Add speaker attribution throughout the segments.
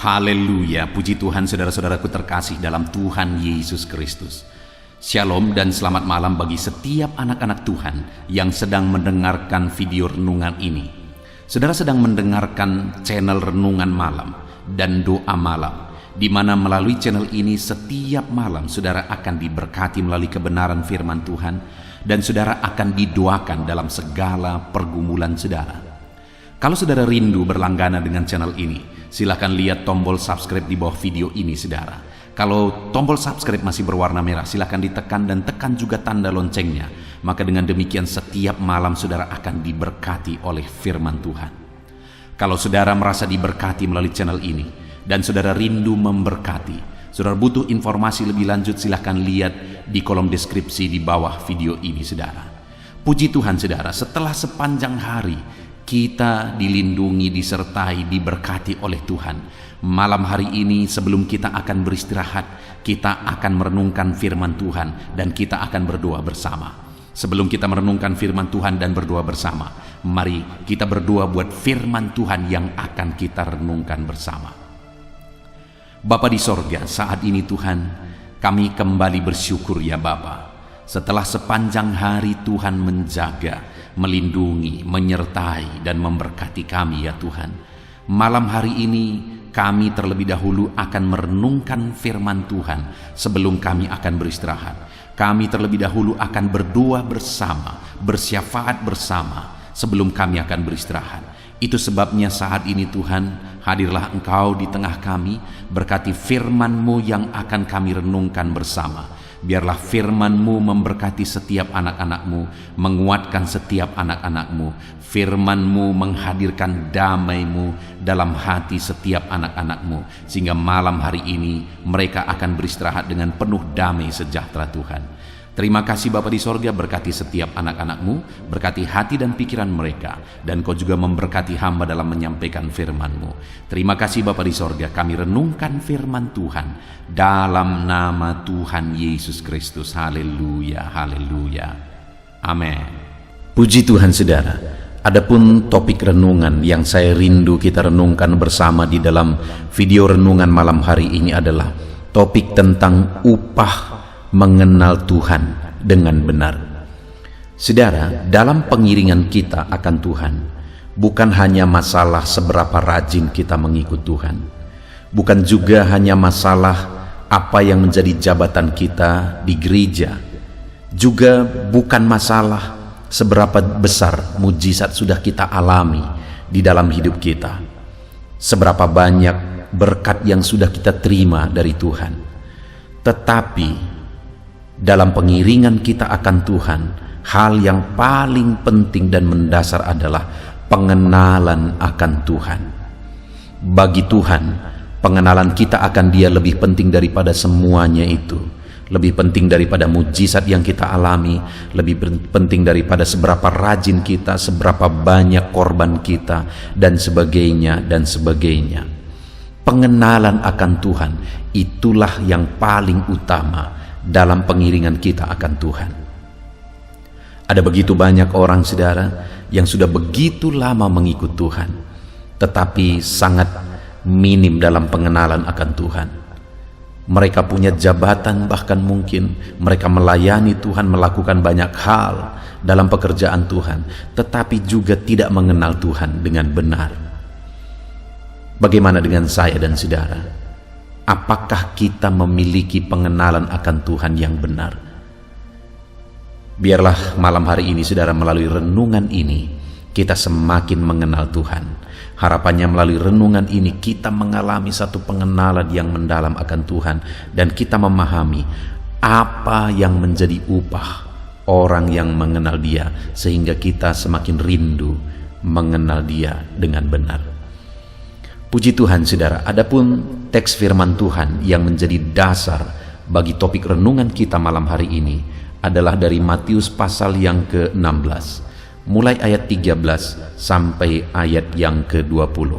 Speaker 1: Haleluya, puji Tuhan saudara-saudaraku terkasih dalam Tuhan Yesus Kristus. Shalom dan selamat malam bagi setiap anak-anak Tuhan yang sedang mendengarkan video renungan ini. Saudara sedang mendengarkan channel renungan malam dan doa malam, di mana melalui channel ini setiap malam saudara akan diberkati melalui kebenaran firman Tuhan, dan saudara akan didoakan dalam segala pergumulan saudara. Kalau saudara rindu berlangganan dengan channel ini, silakan lihat tombol subscribe di bawah video ini saudara. Kalau tombol subscribe masih berwarna merah, silakan ditekan dan tekan juga tanda loncengnya. Maka dengan demikian setiap malam saudara akan diberkati oleh firman Tuhan. Kalau saudara merasa diberkati melalui channel ini dan saudara rindu memberkati, saudara butuh informasi lebih lanjut, silakan lihat di kolom deskripsi di bawah video ini saudara. Puji Tuhan saudara, setelah sepanjang hari kita dilindungi, disertai, diberkati oleh Tuhan. Malam hari ini sebelum kita akan beristirahat, kita akan merenungkan firman Tuhan dan kita akan berdoa bersama. Sebelum kita merenungkan firman Tuhan dan berdoa bersama, mari kita berdoa buat firman Tuhan yang akan kita renungkan bersama. Bapa di sorga, saat ini Tuhan, kami kembali bersyukur ya Bapa. Setelah sepanjang hari Tuhan menjaga, melindungi, menyertai, dan memberkati kami ya Tuhan. Malam hari ini kami terlebih dahulu akan merenungkan firman Tuhan sebelum kami akan beristirahat. Kami terlebih dahulu akan berdoa bersama, bersyafaat bersama sebelum kami akan beristirahat. Itu sebabnya saat ini Tuhan, hadirlah Engkau di tengah kami, berkati firman-Mu yang akan kami renungkan bersama. Biarlah firman-Mu memberkati setiap anak-anak-Mu, menguatkan setiap anak-anak-Mu. Firman-Mu menghadirkan damai-Mu dalam hati setiap anak-anak-Mu, sehingga malam hari ini mereka akan beristirahat dengan penuh damai sejahtera Tuhan. Terima kasih Bapa di sorga, berkati setiap anak-anak-Mu, berkati hati dan pikiran mereka, dan Kau juga memberkati hamba dalam menyampaikan firman-Mu. Terima kasih Bapa di sorga, kami renungkan firman Tuhan dalam nama Tuhan Yesus Kristus. Haleluya, haleluya, amin. Puji Tuhan saudara, adapun topik renungan yang saya rindu kita renungkan bersama di dalam video renungan malam hari ini adalah topik tentang upah mengenal Tuhan dengan benar. Saudara, dalam pengiringan kita akan Tuhan, bukan hanya masalah seberapa rajin kita mengikut Tuhan, bukan juga hanya masalah apa yang menjadi jabatan kita di gereja, juga bukan masalah seberapa besar mujizat sudah kita alami di dalam hidup kita, seberapa banyak berkat yang sudah kita terima dari Tuhan. Tetapi dalam pengiringan kita akan Tuhan, hal yang paling penting dan mendasar adalah pengenalan akan Tuhan. Bagi Tuhan, pengenalan kita akan Dia lebih penting daripada semuanya itu. Lebih penting daripada mujizat yang kita alami, lebih penting daripada seberapa rajin kita, seberapa banyak korban kita, dan sebagainya, dan sebagainya. Pengenalan akan Tuhan, itulah yang paling utama dalam pengiringan kita akan Tuhan. Ada begitu banyak orang saudara yang sudah begitu lama mengikut Tuhan, tetapi sangat minim dalam pengenalan akan Tuhan. Mereka punya jabatan, bahkan mungkin mereka melayani Tuhan, melakukan banyak hal dalam pekerjaan Tuhan, tetapi juga tidak mengenal Tuhan dengan benar. Bagaimana dengan saya dan saudara? Apakah kita memiliki pengenalan akan Tuhan yang benar? Biarlah malam hari ini saudara, melalui renungan ini kita semakin mengenal Tuhan. Harapannya melalui renungan ini kita mengalami satu pengenalan yang mendalam akan Tuhan, dan kita memahami apa yang menjadi upah orang yang mengenal Dia, sehingga kita semakin rindu mengenal Dia dengan benar. Puji Tuhan saudara, adapun teks firman Tuhan yang menjadi dasar bagi topik renungan kita malam hari ini adalah dari Matius pasal yang ke-16, mulai ayat 13 sampai ayat yang ke-20.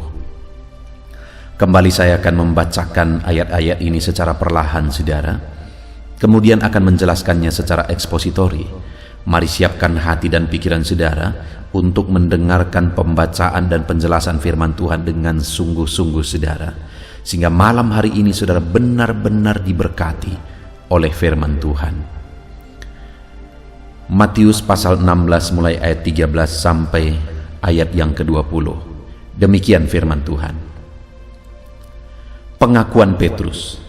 Speaker 1: Kembali saya akan membacakan ayat-ayat ini secara perlahan saudara, kemudian akan menjelaskannya secara ekspositori. Mari siapkan hati dan pikiran saudara untuk mendengarkan pembacaan dan penjelasan firman Tuhan dengan sungguh-sungguh saudara. sehingga malam hari ini saudara benar-benar diberkati oleh firman Tuhan. Matius pasal 16 mulai ayat 13 sampai ayat yang ke-20. Demikian firman Tuhan. Pengakuan Petrus.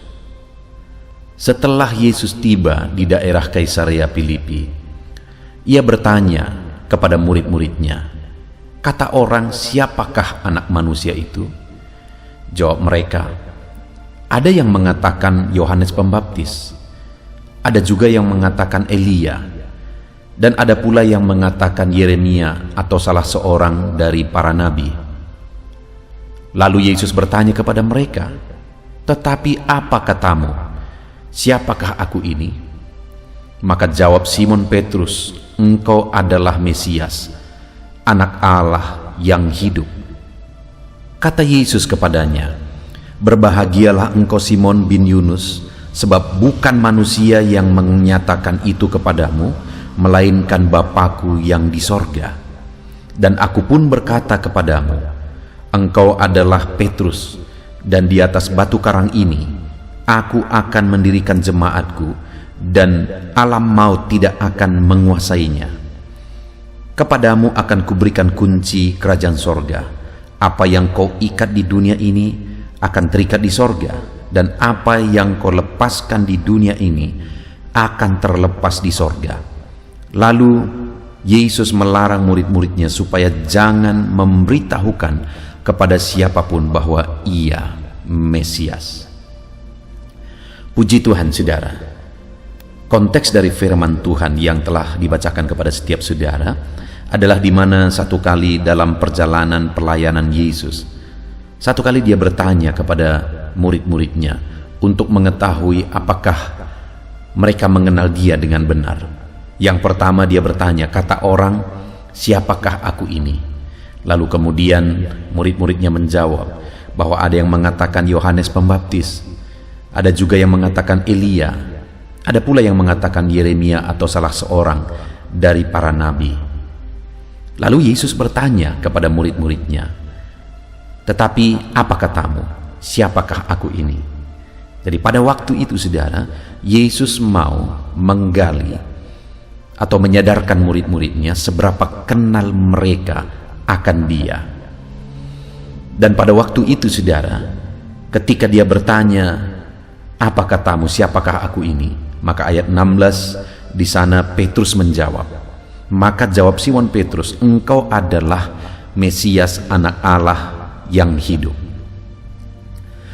Speaker 1: Setelah Yesus tiba di daerah Kaisarea Filipi, ia bertanya kepada murid-muridnya, "Kata orang, siapakah anak manusia itu?" Jawab mereka, "Ada yang mengatakan Yohanes Pembaptis, ada juga yang mengatakan Elia, dan ada pula yang mengatakan Yeremia atau salah seorang dari para nabi." Lalu Yesus bertanya kepada mereka, "Tetapi apa katamu? Siapakah aku ini?" Maka jawab Simon Petrus, "Engkau adalah Mesias, Anak Allah yang hidup." Kata Yesus kepadanya, "Berbahagialah engkau Simon bin Yunus, sebab bukan manusia yang menyatakan itu kepadamu, melainkan Bapa-Ku yang di sorga. Dan aku pun berkata kepadamu, engkau adalah Petrus, dan di atas batu karang ini aku akan mendirikan jemaatku, dan alam maut tidak akan menguasainya. Kepadamu akan kuberikan kunci kerajaan sorga. Apa yang kau ikat di dunia ini akan terikat di sorga, dan apa yang kau lepaskan di dunia ini akan terlepas di sorga." Lalu Yesus melarang murid-muridnya supaya jangan memberitahukan kepada siapapun bahwa ia Mesias. Puji Tuhan saudara. Konteks dari firman Tuhan yang telah dibacakan kepada setiap saudara adalah di mana satu kali dalam perjalanan pelayanan Yesus, satu kali dia bertanya kepada murid-muridnya untuk mengetahui apakah mereka mengenal dia dengan benar. Yang pertama dia bertanya, "Kata orang, siapakah aku ini?" Lalu kemudian murid-muridnya menjawab bahwa ada yang mengatakan Yohanes Pembaptis, ada juga yang mengatakan Elia, ada pula yang mengatakan Yeremia atau salah seorang dari para nabi. Lalu Yesus bertanya kepada murid-muridnya, "Tetapi apa katamu? Siapakah aku ini?" Jadi pada waktu itu saudara, Yesus mau menggali atau menyadarkan murid-muridnya seberapa kenal mereka akan dia. Dan pada waktu itu saudara, ketika dia bertanya, "Apa katamu, siapakah aku ini?" Maka ayat 16 di sana Petrus menjawab. Maka jawab Simon Petrus, "Engkau adalah Mesias, Anak Allah yang hidup."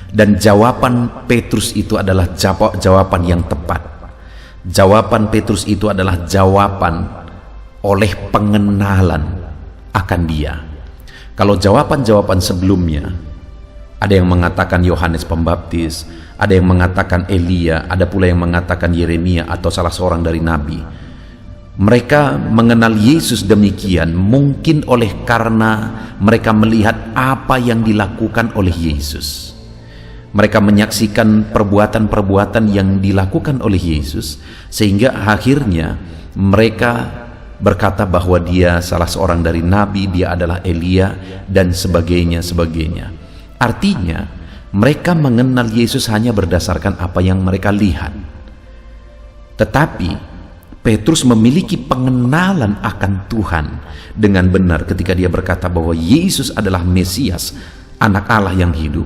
Speaker 1: Dan jawaban Petrus itu adalah jawaban yang tepat. Jawaban Petrus itu adalah jawaban oleh pengenalan akan dia. Kalau jawaban-jawaban sebelumnya, ada yang mengatakan Yohanes Pembaptis, ada yang mengatakan Elia, ada pula yang mengatakan Yeremia atau salah seorang dari nabi. Mereka mengenal Yesus demikian mungkin oleh karena mereka melihat apa yang dilakukan oleh Yesus. Mereka menyaksikan perbuatan-perbuatan yang dilakukan oleh Yesus, sehingga akhirnya mereka berkata bahwa dia salah seorang dari nabi, dia adalah Elia, dan sebagainya. Artinya, mereka mengenal Yesus hanya berdasarkan apa yang mereka lihat. Tetapi, Petrus memiliki pengenalan akan Tuhan dengan benar ketika dia berkata bahwa Yesus adalah Mesias, Anak Allah yang hidup.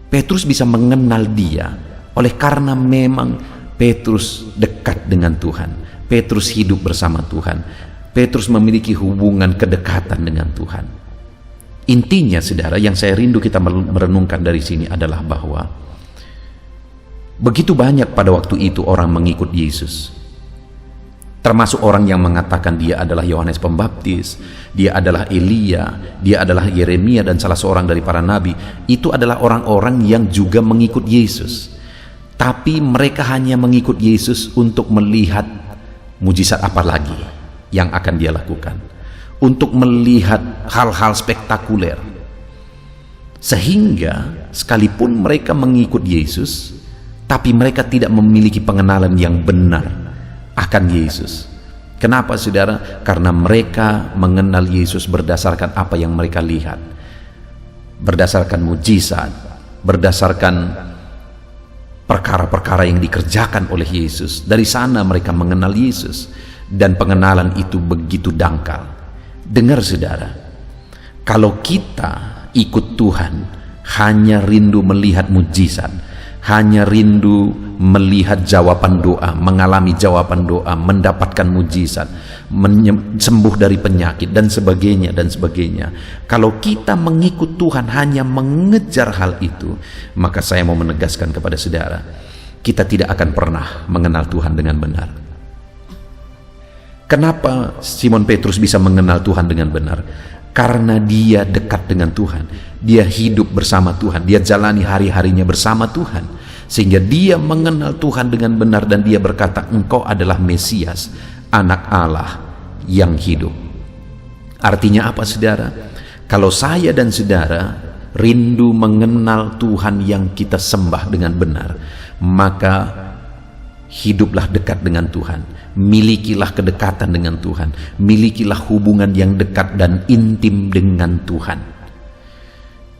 Speaker 1: Petrus bisa mengenal dia oleh karena memang Petrus dekat dengan Tuhan. Petrus hidup bersama Tuhan. Petrus memiliki hubungan kedekatan dengan Tuhan. Intinya saudara, yang saya rindu kita merenungkan dari sini adalah bahwa begitu banyak pada waktu itu orang mengikut Yesus. Termasuk orang yang mengatakan dia adalah Yohanes Pembaptis, dia adalah Elia, dia adalah Yeremia dan salah seorang dari para nabi. Itu adalah orang-orang yang juga mengikut Yesus. Tapi mereka hanya mengikut Yesus untuk melihat mujizat apa lagi yang akan dia lakukan, untuk melihat hal-hal spektakuler. Sehingga sekalipun mereka mengikut Yesus, tapi mereka tidak memiliki pengenalan yang benar akan Yesus. Kenapa saudara? Karena mereka mengenal Yesus berdasarkan apa yang mereka lihat, berdasarkan mujizat, berdasarkan perkara-perkara yang dikerjakan oleh Yesus. Dari sana mereka mengenal Yesus, dan pengenalan itu begitu dangkal. Dengar saudara, kalau kita ikut Tuhan hanya rindu melihat mujizat, hanya rindu melihat jawaban doa, mengalami jawaban doa, mendapatkan mujizat, sembuh dari penyakit dan sebagainya dan sebagainya. Kalau kita mengikut Tuhan hanya mengejar hal itu, maka saya mau menegaskan kepada saudara, kita tidak akan pernah mengenal Tuhan dengan benar. Kenapa Simon Petrus bisa mengenal Tuhan dengan benar? Karena dia dekat dengan Tuhan, dia hidup bersama Tuhan, dia jalani hari-harinya bersama Tuhan, sehingga dia mengenal Tuhan dengan benar, dan dia berkata, engkau adalah Mesias, anak Allah yang hidup. Artinya apa saudara? Kalau saya dan saudara rindu mengenal Tuhan yang kita sembah dengan benar, maka hiduplah dekat dengan Tuhan, milikilah kedekatan dengan Tuhan, milikilah hubungan yang dekat dan intim dengan Tuhan.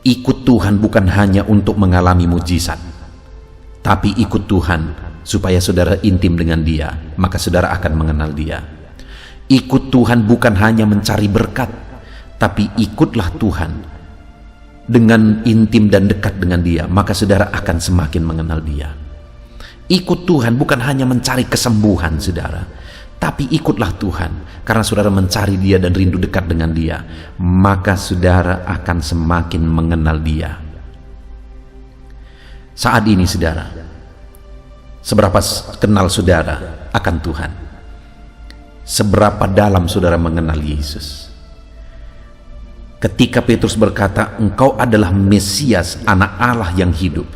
Speaker 1: Ikut Tuhan bukan hanya untuk mengalami mujizat, tapi ikut Tuhan supaya saudara intim dengan Dia, maka saudara akan mengenal Dia. Ikut Tuhan bukan hanya mencari berkat, tapi ikutlah Tuhan dengan intim dan dekat dengan Dia, maka saudara akan semakin mengenal Dia. Ikut Tuhan bukan hanya mencari kesembuhan saudara, tapi ikutlah Tuhan karena saudara mencari Dia dan rindu dekat dengan Dia, maka saudara akan semakin mengenal Dia. Saat ini saudara, seberapa kenal saudara akan Tuhan? Seberapa dalam saudara mengenal Yesus? Ketika Petrus berkata, engkau adalah Mesias, anak Allah yang hidup,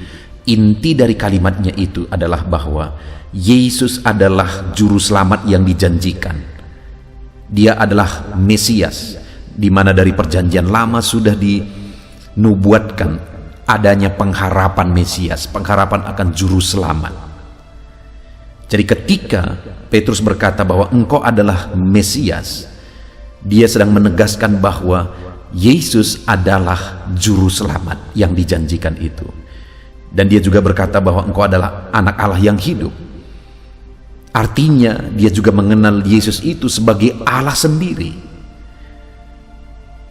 Speaker 1: inti dari kalimatnya itu adalah bahwa Yesus adalah juru selamat yang dijanjikan. Dia adalah Mesias, di mana dari perjanjian lama sudah dinubuatkan adanya pengharapan Mesias, pengharapan akan juru selamat. Jadi ketika Petrus berkata bahwa engkau adalah Mesias, dia sedang menegaskan bahwa Yesus adalah juru selamat yang dijanjikan itu. Dan dia juga berkata bahwa engkau adalah anak Allah yang hidup. Artinya dia juga mengenal Yesus itu sebagai Allah sendiri.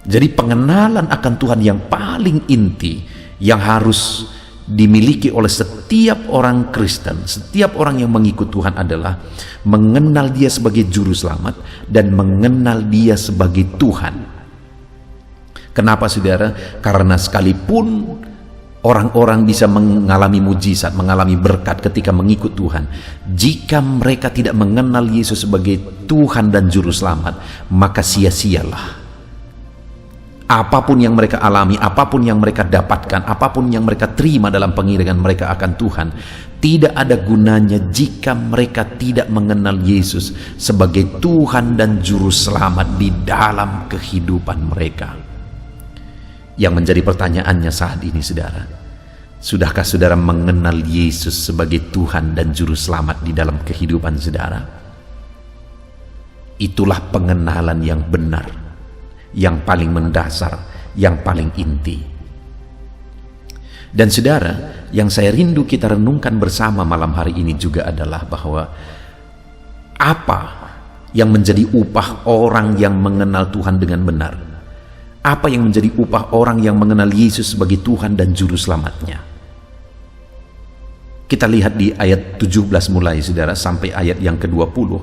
Speaker 1: Jadi pengenalan akan Tuhan yang paling inti yang harus dimiliki oleh setiap orang Kristen, setiap orang yang mengikut Tuhan adalah mengenal Dia sebagai juru selamat dan mengenal Dia sebagai Tuhan. Kenapa saudara? Karena sekalipun orang-orang bisa mengalami mujizat, mengalami berkat ketika mengikut Tuhan, jika mereka tidak mengenal Yesus sebagai Tuhan dan Juru Selamat, maka sia-sialah. Apapun yang mereka alami, apapun yang mereka dapatkan, apapun yang mereka terima dalam pengiringan mereka akan Tuhan, tidak ada gunanya jika mereka tidak mengenal Yesus sebagai Tuhan dan Juru Selamat di dalam kehidupan mereka. Yang menjadi pertanyaannya saat ini saudara, sudahkah saudara mengenal Yesus sebagai Tuhan dan Juru Selamat di dalam kehidupan saudara? Itulah pengenalan yang benar, yang paling mendasar, yang paling inti. Dan saudara, yang saya rindu kita renungkan bersama malam hari ini juga adalah bahwa apa yang menjadi upah orang yang mengenal Tuhan dengan benar? Apa yang menjadi upah orang yang mengenal Yesus sebagai Tuhan dan Juru Selamatnya? Kita lihat di ayat 17 mulai saudara sampai ayat yang ke-20.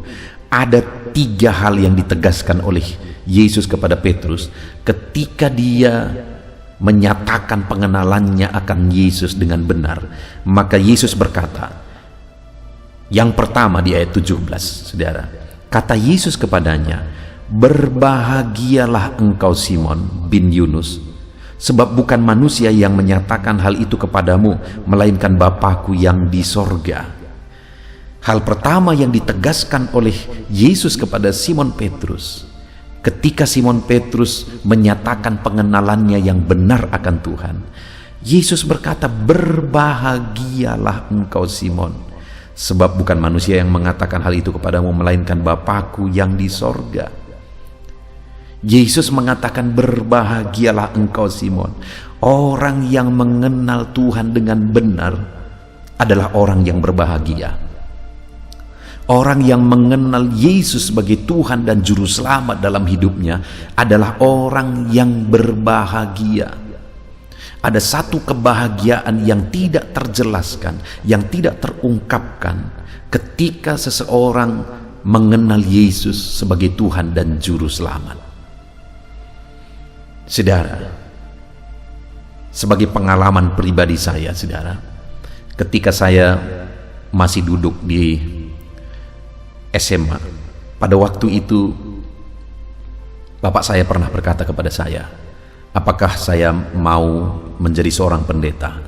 Speaker 1: Ada 3 hal yang ditegaskan oleh Yesus kepada Petrus ketika dia menyatakan pengenalannya akan Yesus dengan benar. Maka Yesus berkata, yang pertama di ayat 17 saudara, kata Yesus kepadanya, berbahagialah engkau Simon bin Yunus, sebab bukan manusia yang menyatakan hal itu kepadamu, melainkan Bapa-Ku yang di sorga. Hal pertama yang ditegaskan oleh Yesus kepada Simon Petrus, ketika Simon Petrus menyatakan pengenalannya yang benar akan Tuhan, Yesus berkata, berbahagialah engkau Simon, sebab bukan manusia yang mengatakan hal itu kepadamu, melainkan Bapa-Ku yang di sorga. Yesus mengatakan berbahagialah engkau Simon. Orang yang mengenal Tuhan dengan benar adalah orang yang berbahagia. Orang yang mengenal Yesus sebagai Tuhan dan Juru Selamat dalam hidupnya adalah orang yang berbahagia. Ada satu kebahagiaan yang tidak terjelaskan, yang tidak terungkapkan ketika seseorang mengenal Yesus sebagai Tuhan dan Juru Selamat. Saudara, sebagai pengalaman pribadi saya, saudara, ketika saya masih duduk di SMA, pada waktu itu bapak saya pernah berkata kepada saya, apakah saya mau menjadi seorang pendeta?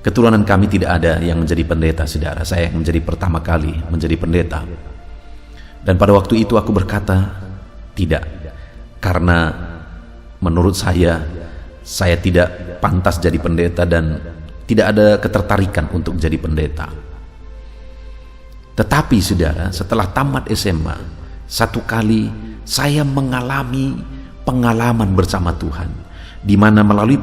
Speaker 1: Keturunan kami tidak ada yang menjadi pendeta, saudara. Saya yang menjadi pertama kali menjadi pendeta. Dan pada waktu itu aku berkata, tidak, karena menurut saya tidak pantas jadi pendeta dan tidak ada ketertarikan untuk jadi pendeta. Tetapi saudara, setelah tamat SMA, satu kali saya mengalami pengalaman bersama Tuhan, di mana melalui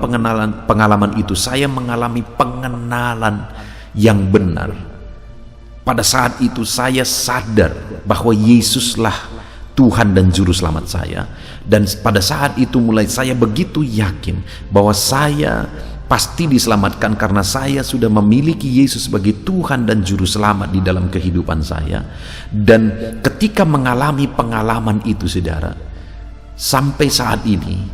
Speaker 1: pengalaman itu saya mengalami pengenalan yang benar. Pada saat itu saya sadar bahwa Yesuslah Tuhan dan Juru Selamat saya, dan pada saat itu mulai saya begitu yakin bahwa saya pasti diselamatkan karena saya sudah memiliki Yesus sebagai Tuhan dan Juru Selamat di dalam kehidupan saya. Dan ketika mengalami pengalaman itu, saudara, sampai saat ini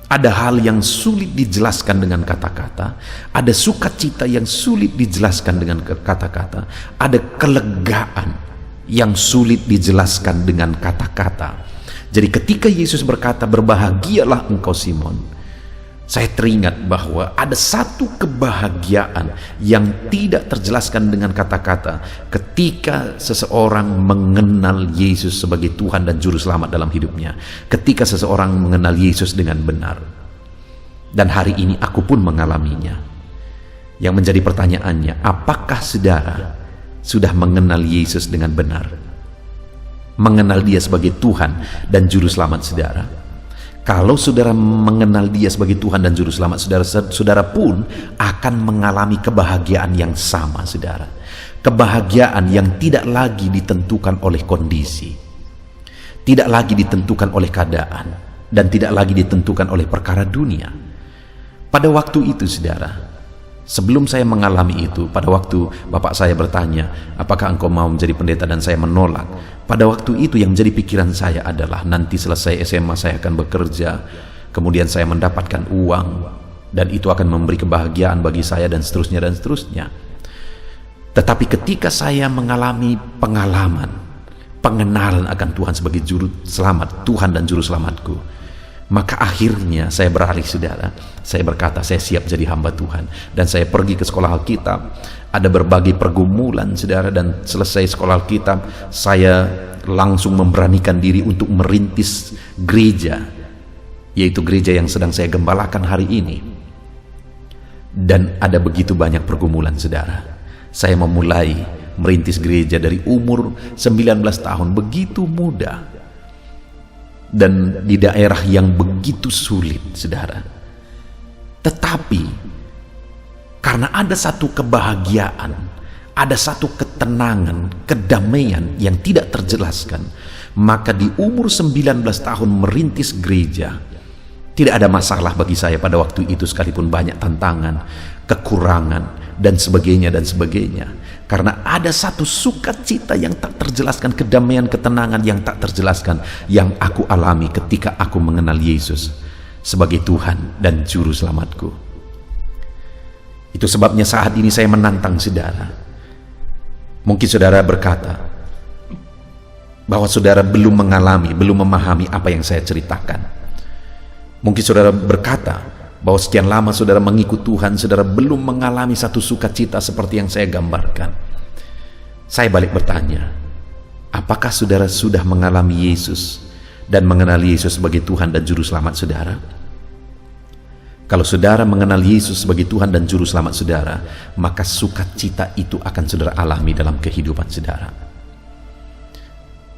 Speaker 1: ada hal yang sulit dijelaskan dengan kata-kata, ada sukacita yang sulit dijelaskan dengan kata-kata, ada kelegaan yang sulit dijelaskan dengan kata-kata. Jadi ketika Yesus berkata, berbahagialah engkau Simon, saya teringat bahwa ada satu kebahagiaan yang tidak terjelaskan dengan kata-kata ketika seseorang mengenal Yesus sebagai Tuhan dan Juru Selamat dalam hidupnya, ketika seseorang mengenal Yesus dengan benar. Dan hari ini aku pun mengalaminya. Yang menjadi pertanyaannya, apakah saudara sudah mengenal Yesus dengan benar? Mengenal Dia sebagai Tuhan dan Juru Selamat saudara? Kalau saudara mengenal Dia sebagai Tuhan dan Juru Selamat, saudara pun akan mengalami kebahagiaan yang sama, saudara. Kebahagiaan yang tidak lagi ditentukan oleh kondisi, tidak lagi ditentukan oleh keadaan, dan tidak lagi ditentukan oleh perkara dunia. Pada waktu itu, saudara, sebelum saya mengalami itu, pada waktu bapak saya bertanya, apakah engkau mau menjadi pendeta, dan saya menolak. Pada waktu itu yang menjadi pikiran saya adalah, nanti selesai SMA saya akan bekerja, kemudian saya mendapatkan uang, dan itu akan memberi kebahagiaan bagi saya, dan seterusnya dan seterusnya. Tetapi ketika saya mengalami pengalaman, pengenalan akan Tuhan sebagai Juru Selamat, Tuhan dan Juru Selamatku, maka akhirnya saya beralih, saudara. Saya berkata, saya siap jadi hamba Tuhan. Dan saya pergi ke sekolah Alkitab. Ada berbagai pergumulan, saudara. Dan selesai sekolah Alkitab, saya langsung memberanikan diri untuk merintis gereja, yaitu gereja yang sedang saya gembalakan hari ini. Dan ada begitu banyak pergumulan, saudara. Saya memulai merintis gereja dari umur 19 tahun, begitu muda. Dan di daerah yang begitu sulit, saudara. Tetapi karena ada satu kebahagiaan, ada satu ketenangan, kedamaian yang tidak terjelaskan, maka di umur 19 tahun merintis gereja tidak ada masalah bagi saya pada waktu itu, sekalipun banyak tantangan, kekurangan, dan sebagainya dan sebagainya. Karena ada satu sukacita yang tak terjelaskan, kedamaian, ketenangan yang tak terjelaskan yang aku alami ketika aku mengenal Yesus sebagai Tuhan dan Juru Selamatku. Itu sebabnya saat ini saya menantang saudara. Mungkin saudara berkata bahwa saudara belum mengalami, belum memahami apa yang saya ceritakan. Mungkin saudara berkata bahwa sekian lama saudara mengikut Tuhan, saudara belum mengalami satu sukacita seperti yang saya gambarkan. Saya balik bertanya, apakah saudara sudah mengalami Yesus dan mengenal Yesus sebagai Tuhan dan Juru Selamat saudara? Kalau saudara mengenal Yesus sebagai Tuhan dan Juru Selamat saudara, maka sukacita itu akan saudara alami dalam kehidupan saudara.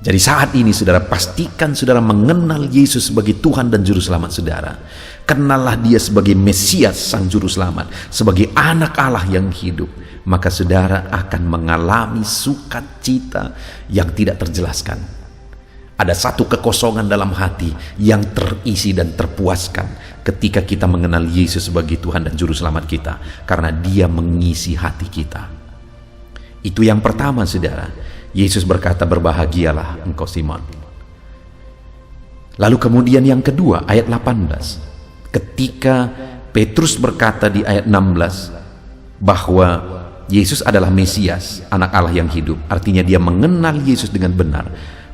Speaker 1: Jadi saat ini saudara, pastikan saudara mengenal Yesus sebagai Tuhan dan Juru Selamat saudara. Kenallah dia sebagai Mesias, Sang Juru Selamat, sebagai anak Allah yang hidup. Maka saudara akan mengalami sukacita yang tidak terjelaskan. Ada satu kekosongan dalam hati yang terisi dan terpuaskan ketika kita mengenal Yesus sebagai Tuhan dan Juru Selamat kita, karena dia mengisi hati kita. Itu yang pertama saudara. Yesus berkata, berbahagialah engkau Simon. Lalu kemudian yang kedua, ayat 18. Ketika Petrus berkata di ayat 16 bahwa Yesus adalah Mesias, anak Allah yang hidup, artinya dia mengenal Yesus dengan benar.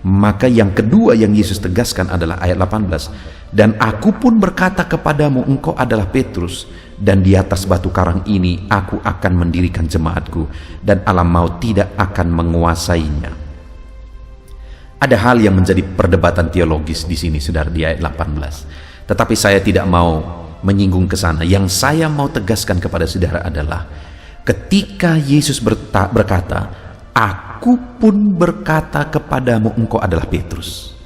Speaker 1: Maka yang kedua yang Yesus tegaskan adalah ayat 18. Dan aku pun berkata kepadamu, engkau adalah Petrus, dan di atas batu karang ini aku akan mendirikan jemaatku, dan alam maut tidak akan menguasainya. Ada hal yang menjadi perdebatan teologis di sini saudara, di ayat 18. Tetapi saya tidak mau menyinggung ke sana. Yang saya mau tegaskan kepada saudara adalah ketika Yesus berkata, aku pun berkata kepadamu, engkau adalah Petrus.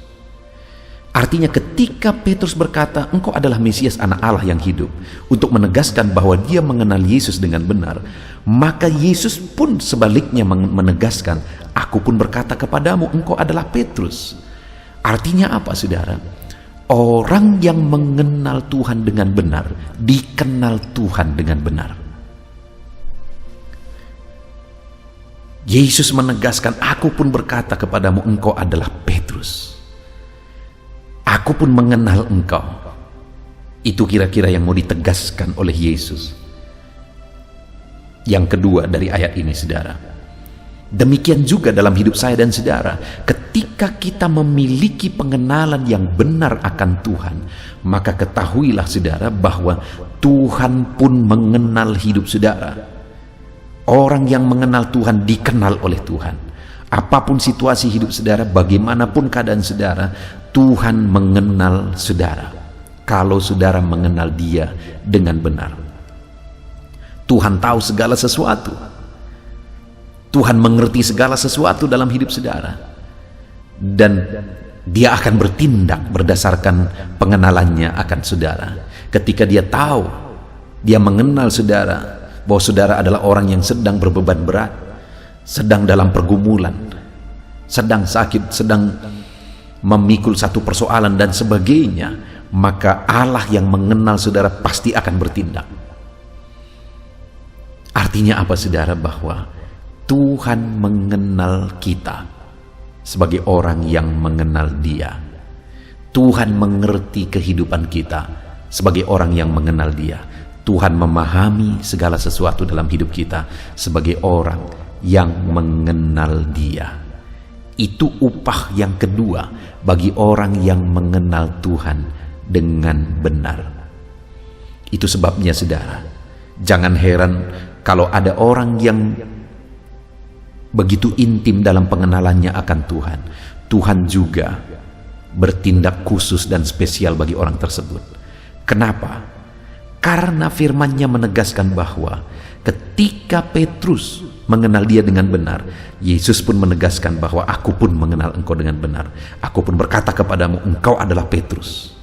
Speaker 1: Artinya ketika Petrus berkata, engkau adalah Mesias, anak Allah yang hidup, untuk menegaskan bahwa dia mengenal Yesus dengan benar, maka Yesus pun sebaliknya menegaskan, aku pun berkata kepadamu, engkau adalah Petrus. Artinya apa saudara? Orang yang mengenal Tuhan dengan benar, dikenal Tuhan dengan benar. Yesus menegaskan, aku pun berkata kepadamu, engkau adalah Petrus. Aku pun mengenal engkau. Itu kira-kira yang mau ditegaskan oleh Yesus. Yang kedua dari ayat ini saudara. Demikian juga dalam hidup saya dan saudara. Ketika kita memiliki pengenalan yang benar akan Tuhan, maka ketahuilah saudara bahwa Tuhan pun mengenal hidup saudara. Orang yang mengenal Tuhan dikenal oleh Tuhan. Apapun situasi hidup saudara, bagaimanapun keadaan saudara, Tuhan mengenal saudara. Kalau saudara mengenal dia dengan benar. Tuhan tahu segala sesuatu. Tuhan mengerti segala sesuatu dalam hidup saudara. Dan dia akan bertindak berdasarkan pengenalannya akan saudara. Ketika dia tahu, dia mengenal saudara, bahwa saudara adalah orang yang sedang berbeban berat, sedang dalam pergumulan, sedang sakit, sedang memikul satu persoalan dan sebagainya, maka Allah yang mengenal saudara pasti akan bertindak. Artinya apa saudara? Bahwa Tuhan mengenal kita sebagai orang yang mengenal dia. Tuhan mengerti kehidupan kita sebagai orang yang mengenal dia. Tuhan memahami segala sesuatu dalam hidup kita sebagai orang yang mengenal dia. Itu upah yang kedua bagi orang yang mengenal Tuhan dengan benar. Itu sebabnya saudara, jangan heran kalau ada orang yang begitu intim dalam pengenalannya akan Tuhan. Tuhan juga bertindak khusus dan spesial bagi orang tersebut. Kenapa? Karena firman-Nya menegaskan bahwa ketika Petrus mengenal dia dengan benar, Yesus pun menegaskan bahwa aku pun mengenal engkau dengan benar. Aku pun berkata kepadamu, engkau adalah Petrus.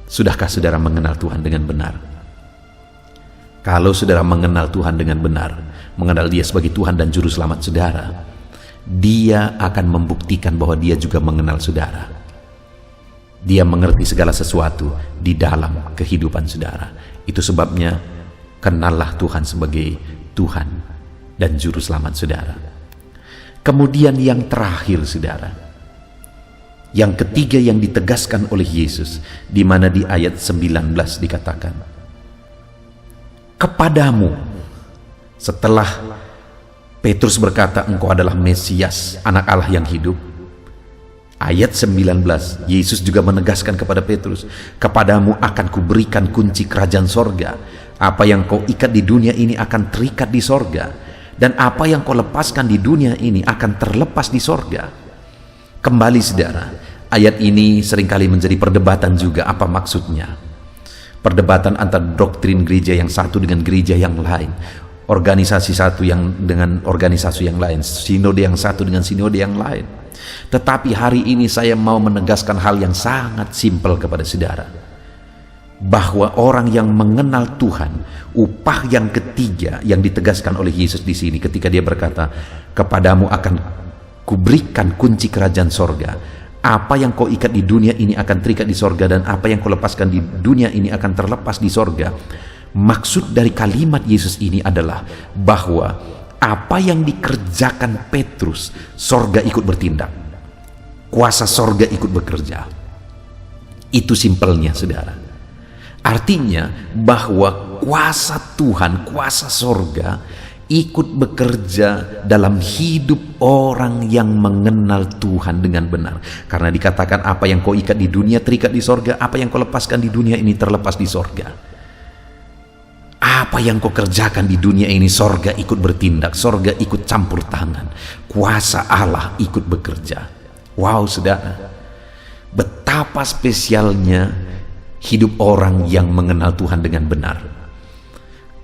Speaker 1: Sudahkah saudara mengenal Tuhan dengan benar? Kalau saudara mengenal Tuhan dengan benar, mengenal dia sebagai Tuhan dan Juru Selamat saudara, dia akan membuktikan bahwa dia juga mengenal saudara. Dia mengerti segala sesuatu di dalam kehidupan saudara. Itu sebabnya kenallah Tuhan sebagai Tuhan dan Juru Selamat saudara. Kemudian yang terakhir saudara, yang ketiga yang ditegaskan oleh Yesus, di mana di ayat 19 dikatakan, kepadamu, setelah Petrus berkata engkau adalah Mesias, anak Allah yang hidup, ayat 19 Yesus juga menegaskan kepada Petrus, kepadamu akan kuberikan kunci kerajaan sorga. Apa yang kau ikat di dunia ini akan terikat di sorga, dan apa yang kau lepaskan di dunia ini akan terlepas di sorga. Kembali saudara, ayat ini seringkali menjadi perdebatan juga. Apa maksudnya? Perdebatan antara doktrin gereja yang satu dengan gereja yang lain. organisasi satu yang dengan organisasi yang lain, sinode yang satu dengan sinode yang lain. Tetapi hari ini saya mau menegaskan hal yang sangat simpel kepada saudara, bahwa orang yang mengenal Tuhan, upah yang ketiga yang ditegaskan oleh Yesus di sini ketika dia berkata, kepadamu akan kuberikan kunci kerajaan sorga. Apa yang kau ikat di dunia ini akan terikat di sorga, dan apa yang kau lepaskan di dunia ini akan terlepas di sorga. Maksud dari kalimat Yesus ini adalah bahwa apa yang dikerjakan Petrus, sorga ikut bertindak, kuasa sorga ikut bekerja. Itu simpelnya saudara. Artinya bahwa kuasa Tuhan, kuasa sorga ikut bekerja dalam hidup orang yang mengenal Tuhan dengan benar. Karena dikatakan apa yang kau ikat di dunia terikat di sorga, apa yang kau lepaskan di dunia ini terlepas di sorga. Apa yang kau kerjakan di dunia ini, sorga ikut bertindak, sorga ikut campur tangan, kuasa Allah ikut bekerja. Wow saudara, betapa spesialnya hidup orang yang mengenal Tuhan dengan benar.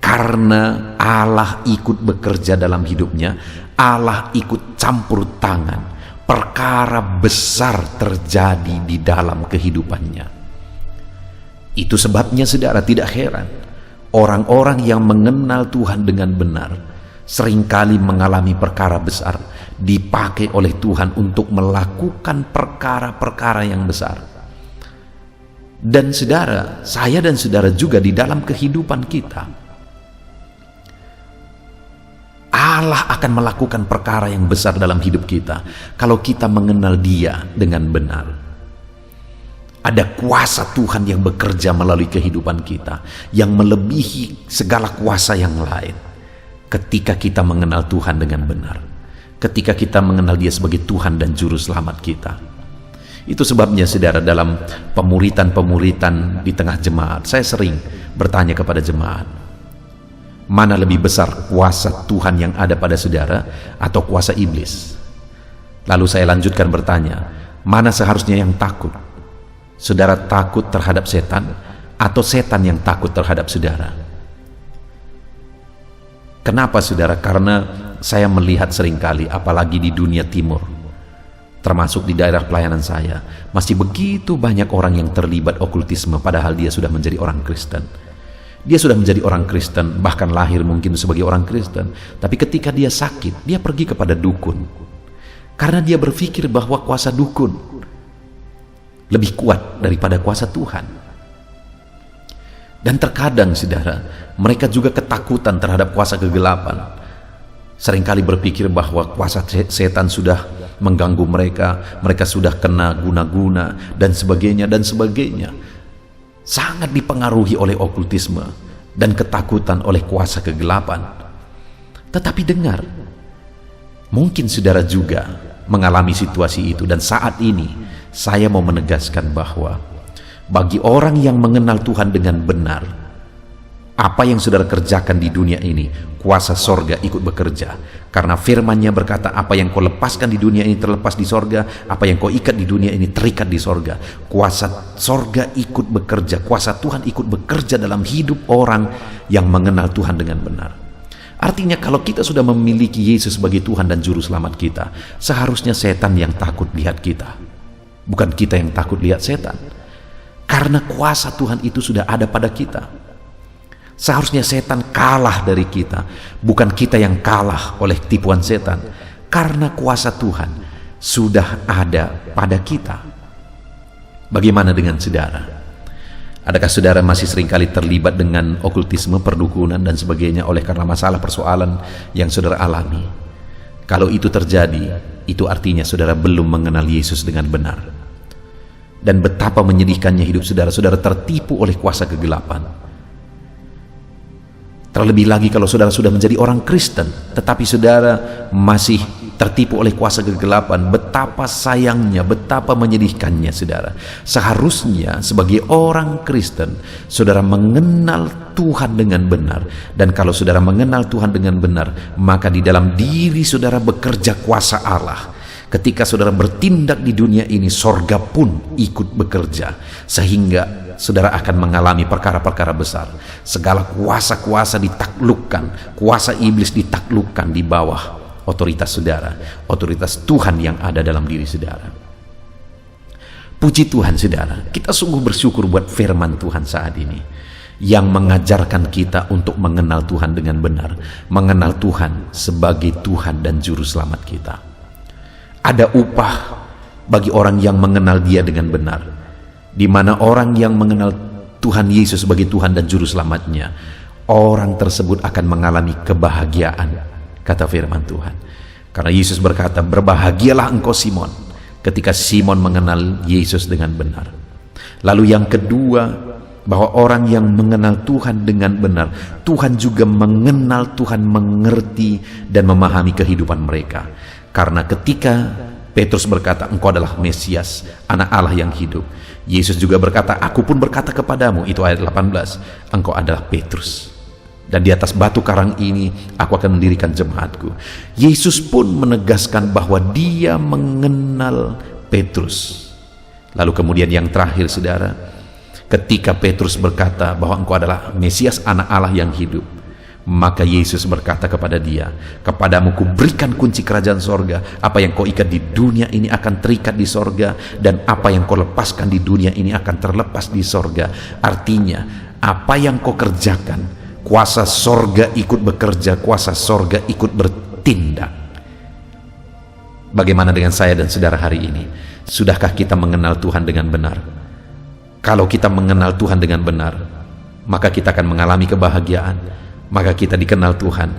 Speaker 1: Karena Allah ikut bekerja dalam hidupnya, Allah ikut campur tangan, perkara besar terjadi di dalam kehidupannya. Itu sebabnya saudara, tidak heran orang-orang yang mengenal Tuhan dengan benar seringkali mengalami perkara besar, dipakai oleh Tuhan untuk melakukan perkara-perkara yang besar. Dan saudara, saya dan saudara juga di dalam kehidupan kita, Allah akan melakukan perkara yang besar dalam hidup kita kalau kita mengenal Dia dengan benar. Ada kuasa Tuhan yang bekerja melalui kehidupan kita yang melebihi segala kuasa yang lain ketika kita mengenal Tuhan dengan benar, ketika kita mengenal Dia sebagai Tuhan dan Juru Selamat kita. Itu sebabnya saudara, dalam pemuritan di tengah jemaat, saya sering bertanya kepada jemaat, mana lebih besar, kuasa Tuhan yang ada pada saudara atau kuasa iblis? Lalu saya lanjutkan bertanya, mana seharusnya yang takut? Saudara takut terhadap setan atau setan yang takut terhadap saudara? Kenapa saudara? Karena saya melihat seringkali, apalagi di dunia timur, termasuk di daerah pelayanan saya, masih begitu banyak orang yang terlibat okultisme padahal dia sudah menjadi orang Kristen. Dia sudah menjadi orang Kristen, bahkan lahir mungkin sebagai orang Kristen, tapi ketika dia sakit, dia pergi kepada dukun. Karena dia berpikir bahwa kuasa dukun lebih kuat daripada kuasa Tuhan. Dan terkadang saudara, mereka juga ketakutan terhadap kuasa kegelapan. Seringkali berpikir bahwa kuasa setan sudah mengganggu mereka, mereka sudah kena guna-guna dan sebagainya dan sebagainya. Sangat dipengaruhi oleh okultisme dan ketakutan oleh kuasa kegelapan. Tetapi dengar, mungkin saudara juga mengalami situasi itu, dan saat ini saya mau menegaskan bahwa bagi orang yang mengenal Tuhan dengan benar, apa yang saudara kerjakan di dunia ini, kuasa sorga ikut bekerja. Karena firman-Nya berkata, apa yang kau lepaskan di dunia ini terlepas di sorga, apa yang kau ikat di dunia ini terikat di sorga. Kuasa sorga ikut bekerja, kuasa Tuhan ikut bekerja dalam hidup orang yang mengenal Tuhan dengan benar. Artinya kalau kita sudah memiliki Yesus sebagai Tuhan dan Juru Selamat kita, seharusnya setan yang takut lihat kita, bukan kita yang takut lihat setan. Karena kuasa Tuhan itu sudah ada pada kita. Seharusnya setan kalah dari kita, bukan kita yang kalah oleh tipuan setan. Karena kuasa Tuhan sudah ada pada kita. Bagaimana dengan saudara? Adakah saudara masih seringkali terlibat dengan okultisme, perdukunan dan sebagainya oleh karena masalah persoalan yang saudara alami? Kalau itu terjadi, itu artinya saudara belum mengenal Yesus dengan benar. Dan betapa menyedihkannya hidup saudara, saudara tertipu oleh kuasa kegelapan. Terlebih lagi kalau saudara sudah menjadi orang Kristen, tetapi saudara masih tertipu oleh kuasa kegelapan. Betapa sayangnya, betapa menyedihkannya saudara. Seharusnya sebagai orang Kristen, saudara mengenal Tuhan dengan benar. Dan kalau saudara mengenal Tuhan dengan benar, maka di dalam diri saudara bekerja kuasa Allah. Ketika saudara bertindak di dunia ini, sorga pun ikut bekerja, sehingga saudara akan mengalami perkara-perkara besar. Segala kuasa-kuasa ditaklukkan, kuasa iblis ditaklukkan di bawah otoritas saudara, otoritas Tuhan yang ada dalam diri saudara. Puji Tuhan saudara, kita sungguh bersyukur buat firman Tuhan saat ini, yang mengajarkan kita untuk mengenal Tuhan dengan benar, mengenal Tuhan sebagai Tuhan dan Juru Selamat kita. Ada upah bagi orang yang mengenal Dia dengan benar, di mana orang yang mengenal Tuhan Yesus sebagai Tuhan dan Juru Selamatnya, orang tersebut akan mengalami kebahagiaan, kata firman Tuhan. Karena Yesus berkata, berbahagialah engkau Simon, ketika Simon mengenal Yesus dengan benar. Lalu yang kedua, bahwa orang yang mengenal Tuhan dengan benar, Tuhan juga mengenal, Tuhan mengerti dan memahami kehidupan mereka. Karena ketika Petrus berkata, engkau adalah Mesias, anak Allah yang hidup, Yesus juga berkata, aku pun berkata kepadamu, itu ayat 18, engkau adalah Petrus, dan di atas batu karang ini aku akan mendirikan jemaatku. Yesus pun menegaskan bahwa Dia mengenal Petrus. Lalu kemudian yang terakhir saudara, ketika Petrus berkata bahwa engkau adalah Mesias, anak Allah yang hidup, maka Yesus berkata kepada dia, kepadamu kuberikan kunci kerajaan sorga. Apa yang kau ikat di dunia ini akan terikat di sorga, dan apa yang kau lepaskan di dunia ini akan terlepas di sorga. Artinya, apa yang kau kerjakan, kuasa sorga ikut bekerja, kuasa sorga ikut bertindak. Bagaimana dengan saya dan saudara hari ini? Sudahkah kita mengenal Tuhan dengan benar? Kalau kita mengenal Tuhan dengan benar, maka kita akan mengalami kebahagiaan, maka kita dikenal Tuhan,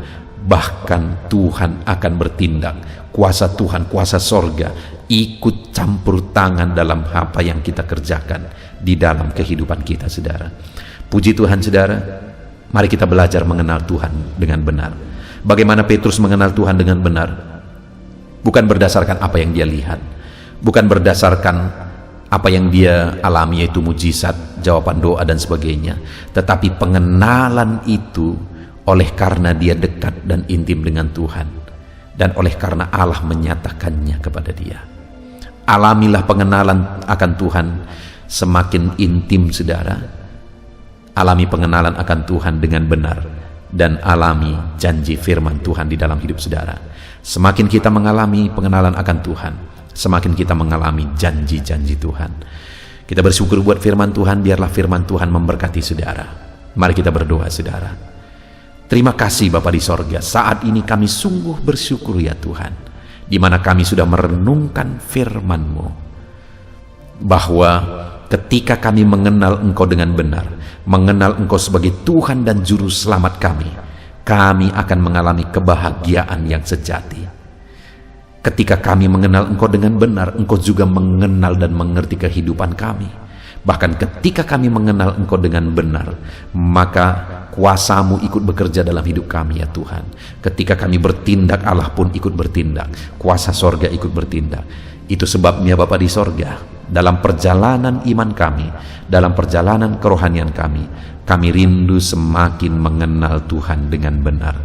Speaker 1: bahkan Tuhan akan bertindak. Kuasa Tuhan, kuasa sorga ikut campur tangan dalam apa yang kita kerjakan di dalam kehidupan kita saudara. Puji Tuhan saudara, mari kita belajar mengenal Tuhan dengan benar. Bagaimana Petrus mengenal Tuhan dengan benar? Bukan berdasarkan apa yang dia lihat, bukan berdasarkan apa yang dia alami, yaitu mujizat, jawaban doa dan sebagainya, tetapi pengenalan itu oleh karena dia dekat dan intim dengan Tuhan, dan oleh karena Allah menyatakannya kepada dia. Alamilah pengenalan akan Tuhan semakin intim saudara. Alami pengenalan akan Tuhan dengan benar, dan alami janji firman Tuhan di dalam hidup saudara. Semakin kita mengalami pengenalan akan Tuhan, semakin kita mengalami janji-janji Tuhan. Kita bersyukur buat firman Tuhan. Biarlah firman Tuhan memberkati saudara. Mari kita berdoa saudara. Terima kasih Bapa di sorga, saat ini kami sungguh bersyukur ya Tuhan, di mana kami sudah merenungkan firman-Mu, bahwa ketika kami mengenal Engkau dengan benar, mengenal Engkau sebagai Tuhan dan Juru Selamat kami akan mengalami kebahagiaan yang sejati. Ketika kami mengenal Engkau dengan benar, Engkau juga mengenal dan mengerti kehidupan kami. Bahkan ketika kami mengenal Engkau dengan benar, maka kuasa-Mu ikut bekerja dalam hidup kami ya Tuhan. Ketika kami bertindak, Allah pun ikut bertindak, kuasa sorga ikut bertindak. Itu sebabnya Bapa di sorga, dalam perjalanan iman kami, dalam perjalanan kerohanian kami rindu semakin mengenal Tuhan dengan benar.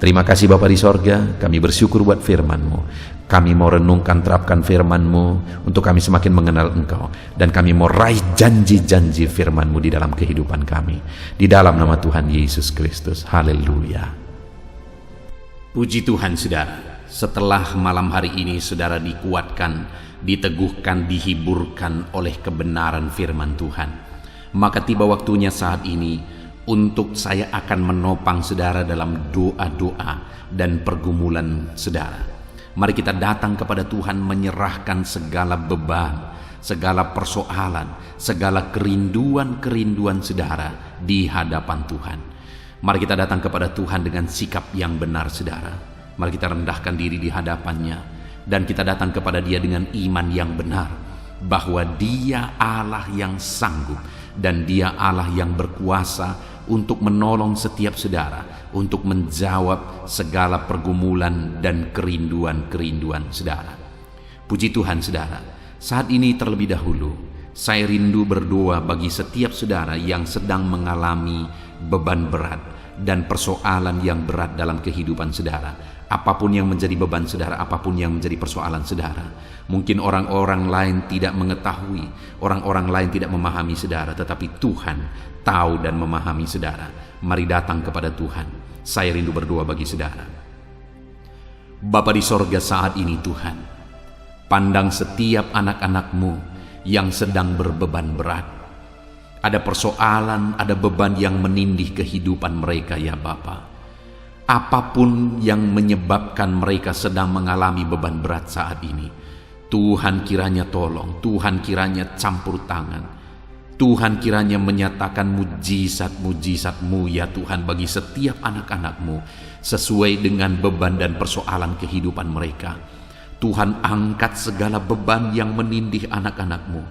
Speaker 1: Terima kasih Bapa di sorga, kami bersyukur buat firman-Mu. Kami mau renungkan, terapkan firman-Mu untuk kami semakin mengenal Engkau, dan kami mau raih janji-janji firman-Mu di dalam kehidupan kami, di dalam nama Tuhan Yesus Kristus. Haleluya. Puji Tuhan saudara, setelah malam hari ini saudara dikuatkan, diteguhkan, dihiburkan oleh kebenaran firman Tuhan, maka tiba waktunya saat ini untuk saya akan menopang saudara dalam doa-doa dan pergumulan saudara. Mari kita datang kepada Tuhan, menyerahkan segala beban, segala persoalan, segala kerinduan-kerinduan saudara di hadapan Tuhan. Mari kita datang kepada Tuhan dengan sikap yang benar saudara. Mari kita rendahkan diri di hadapannya, dan kita datang kepada Dia dengan iman yang benar, bahwa Dia Allah yang sanggup, dan Dia Allah yang berkuasa untuk menolong setiap saudara, untuk menjawab segala pergumulan dan kerinduan-kerinduan saudara. Puji Tuhan saudara, saat ini terlebih dahulu saya rindu berdoa bagi setiap saudara yang sedang mengalami beban berat, dan persoalan yang berat dalam kehidupan saudara. Apapun yang menjadi beban saudara, apapun yang menjadi persoalan saudara. Mungkin orang-orang lain tidak mengetahui, orang-orang lain tidak memahami saudara, tetapi Tuhan tahu dan memahami saudara. Mari datang kepada Tuhan. Saya rindu berdoa bagi saudara. Bapa di sorga, saat ini Tuhan, pandang setiap anak-anak-Mu yang sedang berbeban berat. Ada persoalan, ada beban yang menindih kehidupan mereka ya Bapa. Apapun yang menyebabkan mereka sedang mengalami beban berat saat ini, Tuhan kiranya tolong, Tuhan kiranya campur tangan, Tuhan kiranya menyatakan mujizat-mujizat-Mu ya Tuhan bagi setiap anak-anak-Mu sesuai dengan beban dan persoalan kehidupan mereka. Tuhan angkat segala beban yang menindih anak-anak-Mu.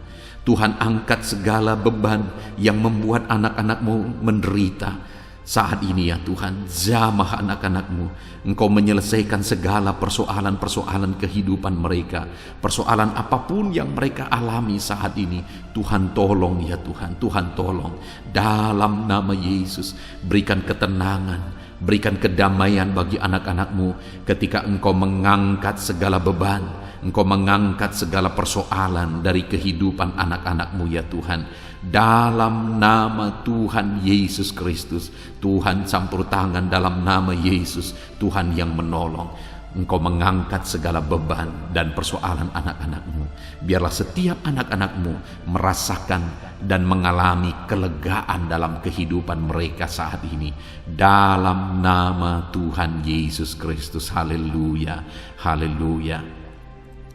Speaker 1: Tuhan angkat segala beban yang membuat anak-anak-Mu menderita. Saat ini ya Tuhan, jamah anak-anak-Mu, Engkau menyelesaikan segala persoalan-persoalan kehidupan mereka. Persoalan apapun yang mereka alami saat ini, Tuhan tolong ya Tuhan, Tuhan tolong. Dalam nama Yesus, berikan ketenangan, berikan kedamaian bagi anak-anak-Mu ketika Engkau mengangkat segala beban, Engkau mengangkat segala persoalan dari kehidupan anak-anak-Mu ya Tuhan. Dalam nama Tuhan Yesus Kristus, Tuhan campur tangan dalam nama Yesus, Tuhan yang menolong. Engkau mengangkat segala beban dan persoalan anak-anak-Mu. Biarlah setiap anak-anak-Mu merasakan dan mengalami kelegaan dalam kehidupan mereka saat ini. Dalam nama Tuhan Yesus Kristus, haleluya, haleluya.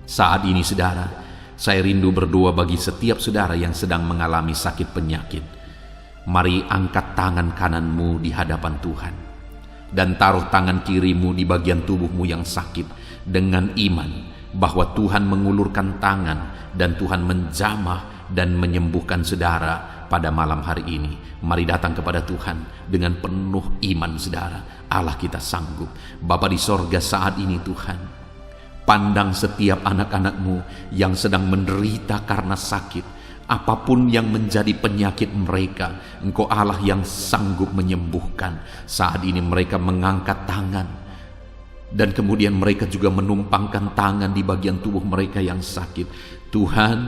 Speaker 1: Saat ini saudara, saya rindu berdoa bagi setiap saudara yang sedang mengalami sakit penyakit. Mari angkat tangan kananmu di hadapan Tuhan dan taruh tangan kirimu di bagian tubuhmu yang sakit dengan iman bahwa Tuhan mengulurkan tangan dan Tuhan menjamah dan menyembuhkan saudara pada malam hari ini. Mari datang kepada Tuhan dengan penuh iman saudara. Allah kita sanggup. Bapa di sorga, saat ini Tuhan, pandang setiap anak-anak-Mu yang sedang menderita karena sakit. Apapun yang menjadi penyakit mereka, Engkau Allah yang sanggup menyembuhkan. Saat ini mereka mengangkat tangan, dan kemudian mereka juga menumpangkan tangan di bagian tubuh mereka yang sakit. Tuhan,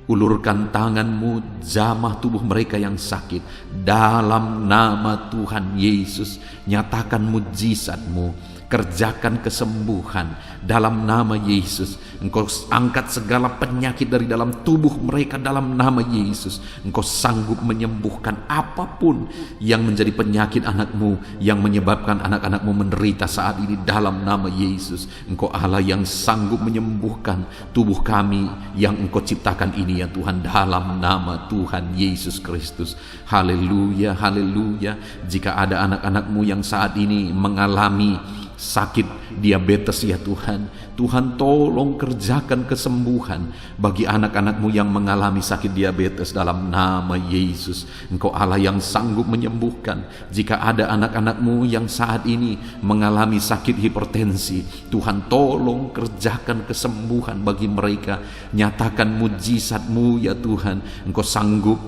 Speaker 1: ulurkan tangan-Mu, jamah tubuh mereka yang sakit. Dalam nama Tuhan Yesus, nyatakan mujizat-Mu, kerjakan kesembuhan dalam nama Yesus. Engkau angkat segala penyakit dari dalam tubuh mereka dalam nama Yesus. Engkau sanggup menyembuhkan apapun yang menjadi penyakit anak-Mu, yang menyebabkan anak-anak-Mu menderita saat ini dalam nama Yesus. Engkau Allah yang sanggup menyembuhkan tubuh kami yang Engkau ciptakan ini ya Tuhan, dalam nama Tuhan Yesus Kristus. Haleluya, haleluya. Jika ada anak-anak-Mu yang saat ini mengalami sakit diabetes ya Tuhan, Tuhan tolong kerjakan kesembuhan bagi anak-anak-Mu yang mengalami sakit diabetes dalam nama Yesus. Engkau Allah yang sanggup menyembuhkan. Jika ada anak-anak-Mu yang saat ini mengalami sakit hipertensi, Tuhan tolong kerjakan kesembuhan bagi mereka. Nyatakan mujizat-Mu ya Tuhan. Engkau sanggup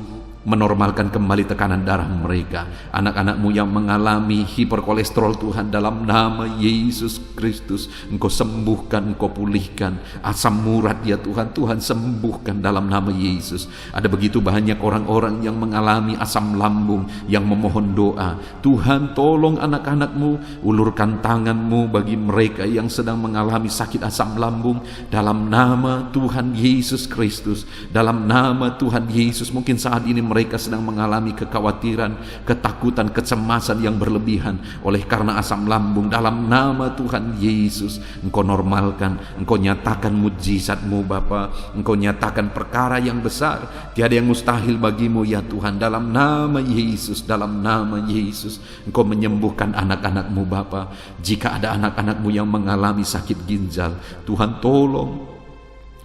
Speaker 1: menormalkan kembali tekanan darah mereka. Anak-anak-Mu yang mengalami hiperkolesterol Tuhan, dalam nama Yesus Kristus, Engkau sembuhkan, Engkau pulihkan. Asam urat ya Tuhan, Tuhan sembuhkan dalam nama Yesus. Ada begitu banyak orang-orang yang mengalami asam lambung yang memohon doa. Tuhan tolong anak-anak-Mu, ulurkan tangan-Mu bagi mereka yang sedang mengalami sakit asam lambung dalam nama Tuhan Yesus Kristus. Dalam nama Tuhan Yesus, mungkin saat ini mereka sedang mengalami kekhawatiran, ketakutan, kecemasan yang berlebihan oleh karena asam lambung. Dalam nama Tuhan Yesus, Engkau normalkan, Engkau nyatakan mujizat-Mu Bapa. Engkau nyatakan perkara yang besar, tiada yang mustahil bagi-Mu ya Tuhan. Dalam nama Yesus, dalam nama Yesus, Engkau menyembuhkan anak-anak-Mu Bapa. Jika ada anak-anak-Mu yang mengalami sakit ginjal, Tuhan tolong,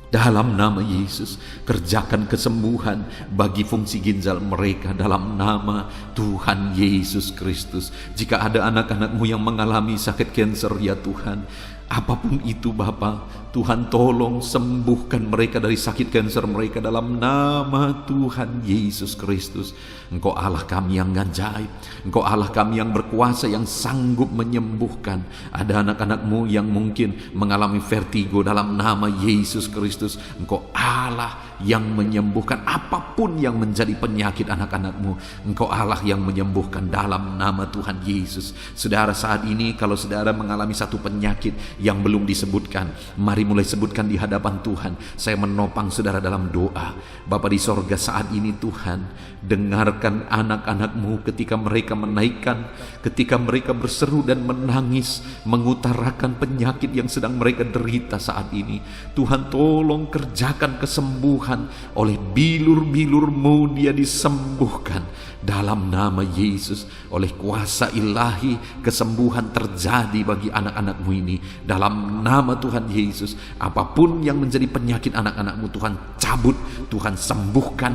Speaker 1: dalam nama Yesus, kerjakan kesembuhan bagi fungsi ginjal mereka dalam nama Tuhan Yesus Kristus. Jika ada anak-anak-Mu yang mengalami sakit kanker ya Tuhan, Apapun itu Bapa, Tuhan tolong sembuhkan mereka dari sakit kanker mereka dalam nama Tuhan Yesus Kristus. Engkau Allah kami yang ajaib, Engkau Allah kami yang berkuasa, yang sanggup menyembuhkan. Ada anak-anak-Mu yang mungkin mengalami vertigo, dalam nama Yesus Kristus Engkau Allah yang menyembuhkan. Apapun yang menjadi penyakit anak-anak-Mu, Engkau Allah yang menyembuhkan dalam nama Tuhan Yesus. Saudara, saat ini kalau saudara mengalami satu penyakit yang belum disebutkan, mari mulai sebutkan di hadapan Tuhan. Saya menopang saudara dalam doa. Bapa di sorga, saat ini Tuhan, dengarkan anak-anak-Mu ketika mereka menaikkan, ketika mereka berseru dan menangis, mengutarakan penyakit yang sedang mereka derita saat ini. Tuhan tolong kerjakan kesembuhan. Oleh bilur-bilur-Mu dia disembuhkan dalam nama Yesus. Oleh kuasa ilahi, kesembuhan terjadi bagi anak-anak-Mu ini dalam nama Tuhan Yesus. Apapun yang menjadi penyakit anak-anak-Mu, Tuhan cabut, Tuhan sembuhkan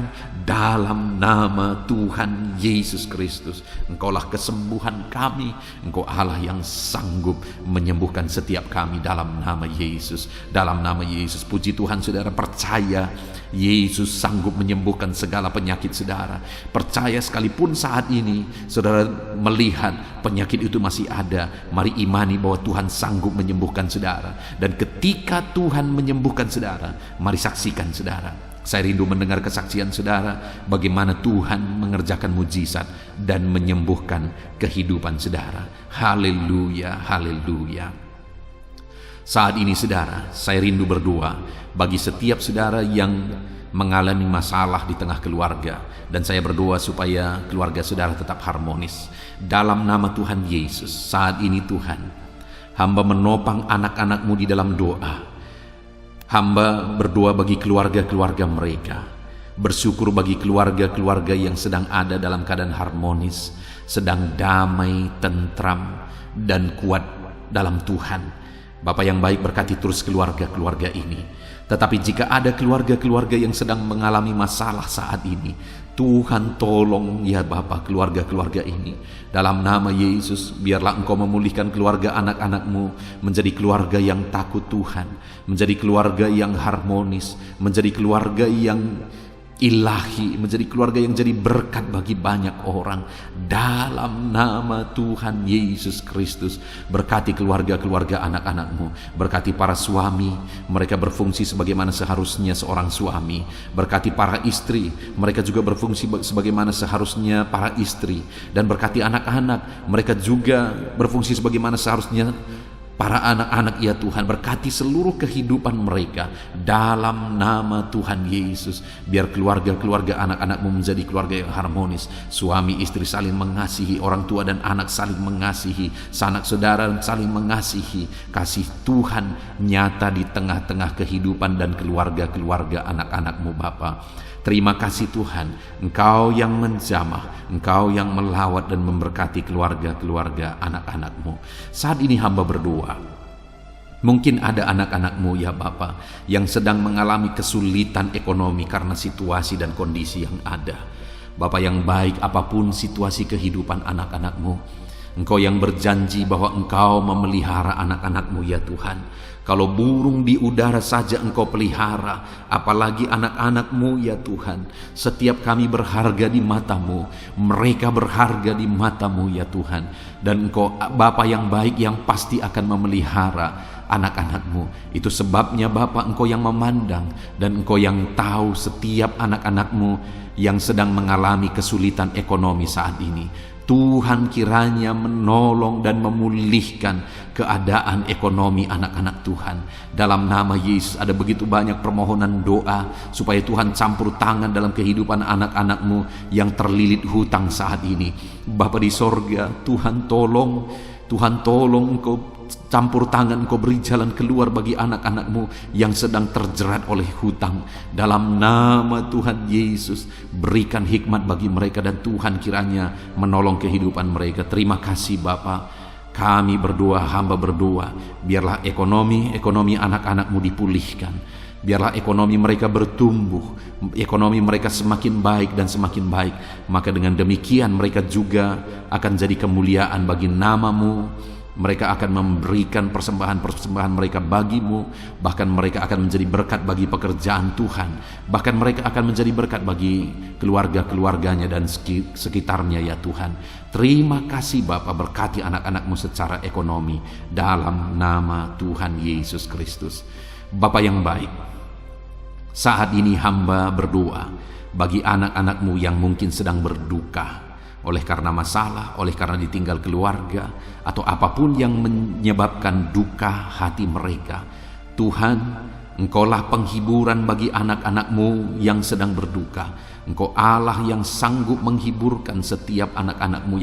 Speaker 1: dalam nama Tuhan Yesus Kristus. Engkaulah kesembuhan kami, Engkau Allah yang sanggup menyembuhkan setiap kami dalam nama Yesus. Dalam nama Yesus, puji Tuhan, saudara percaya Yesus sanggup menyembuhkan segala penyakit saudara. Percaya sekalipun saat ini saudara melihat penyakit itu masih ada, mari imani bahwa Tuhan sanggup menyembuhkan saudara. Dan ketika Tuhan menyembuhkan saudara, mari saksikan saudara. Saya rindu mendengar kesaksian saudara bagaimana Tuhan mengerjakan mujizat dan menyembuhkan kehidupan saudara. Haleluya, haleluya. Saat ini saudara, saya rindu berdoa bagi setiap saudara yang mengalami masalah di tengah keluarga, dan saya berdoa supaya keluarga saudara tetap harmonis. Dalam nama Tuhan Yesus, saat ini Tuhan, hamba menopang anak-anak-Mu di dalam doa. Hamba berdoa bagi keluarga-keluarga mereka, bersyukur bagi keluarga-keluarga yang sedang ada dalam keadaan harmonis, sedang damai, tentram, dan kuat dalam Tuhan. Bapa yang baik, berkati terus keluarga-keluarga ini. Tetapi jika ada keluarga-keluarga yang sedang mengalami masalah saat ini, Tuhan tolong ya Bapa keluarga-keluarga ini. Dalam nama Yesus, biarlah Engkau memulihkan keluarga anak-anak-Mu menjadi keluarga yang takut Tuhan, menjadi keluarga yang harmonis, menjadi keluarga yang ilahi, menjadi keluarga yang jadi berkat bagi banyak orang. Dalam nama Tuhan Yesus Kristus, berkati keluarga-keluarga anak-anak-Mu, berkati para suami, mereka berfungsi sebagaimana seharusnya seorang suami. Berkati para istri, mereka juga berfungsi sebagaimana seharusnya para istri. Dan berkati anak-anak, mereka juga berfungsi sebagaimana seharusnya para anak-anak ya Tuhan. Berkati seluruh kehidupan mereka dalam nama Tuhan Yesus. Biar keluarga-keluarga anak-anak-Mu menjadi keluarga yang harmonis. Suami istri saling mengasihi, orang tua dan anak saling mengasihi, sanak saudara saling mengasihi. Kasih Tuhan nyata di tengah-tengah kehidupan dan keluarga-keluarga anak-anak-Mu Bapa. Terima kasih Tuhan, Engkau yang menjamah, Engkau yang melawat dan memberkati keluarga-keluarga anak-anak-Mu. Saat ini hamba berdoa, mungkin ada anak-anak-Mu ya Bapa yang sedang mengalami kesulitan ekonomi karena situasi dan kondisi yang ada. Bapa yang baik, apapun situasi kehidupan anak-anak-Mu, Engkau yang berjanji bahwa Engkau memelihara anak-anak-Mu ya Tuhan. Kalau burung di udara saja Engkau pelihara, apalagi anak-anak-Mu ya Tuhan. Setiap kami berharga di mata-Mu, mereka berharga di mata-Mu ya Tuhan. Dan Engkau Bapa yang baik yang pasti akan memelihara anak-anak-Mu. Itu sebabnya Bapa, Engkau yang memandang dan Engkau yang tahu setiap anak-anak-Mu yang sedang mengalami kesulitan ekonomi saat ini. Tuhan kiranya menolong dan memulihkan keadaan ekonomi anak-anak Tuhan. Dalam nama Yesus, ada begitu banyak permohonan doa supaya Tuhan campur tangan dalam kehidupan anak-anak-Mu yang terlilit hutang saat ini. Bapa di sorga, Tuhan tolong Engkau campur tangan, Engkau beri jalan keluar bagi anak-anak-Mu yang sedang terjerat oleh hutang. Dalam nama Tuhan Yesus, berikan hikmat bagi mereka dan Tuhan kiranya menolong kehidupan mereka. Terima kasih Bapa. Kami berdoa, hamba berdoa, biarlah ekonomi anak-anak-Mu dipulihkan. Biarlah ekonomi mereka bertumbuh, ekonomi mereka semakin baik dan semakin baik. Maka dengan demikian mereka juga akan jadi kemuliaan bagi nama-Mu Mereka akan memberikan persembahan-persembahan mereka bagimu. Bahkan mereka akan menjadi berkat bagi pekerjaan Tuhan. Bahkan mereka akan menjadi berkat bagi keluarga-keluarganya dan sekitarnya ya Tuhan. Terima kasih Bapa, berkati anak-anakmu secara ekonomi dalam nama Tuhan Yesus Kristus. Bapa yang baik, saat ini hamba berdoa bagi anak-anakmu yang mungkin sedang berduka oleh karena masalah, oleh karena ditinggal keluarga, atau apapun yang menyebabkan duka hati mereka. Tuhan, Engkaulah penghiburan bagi anak-anakmu yang sedang berduka. Engkau Allah yang sanggup menghiburkan setiap anak-anakmu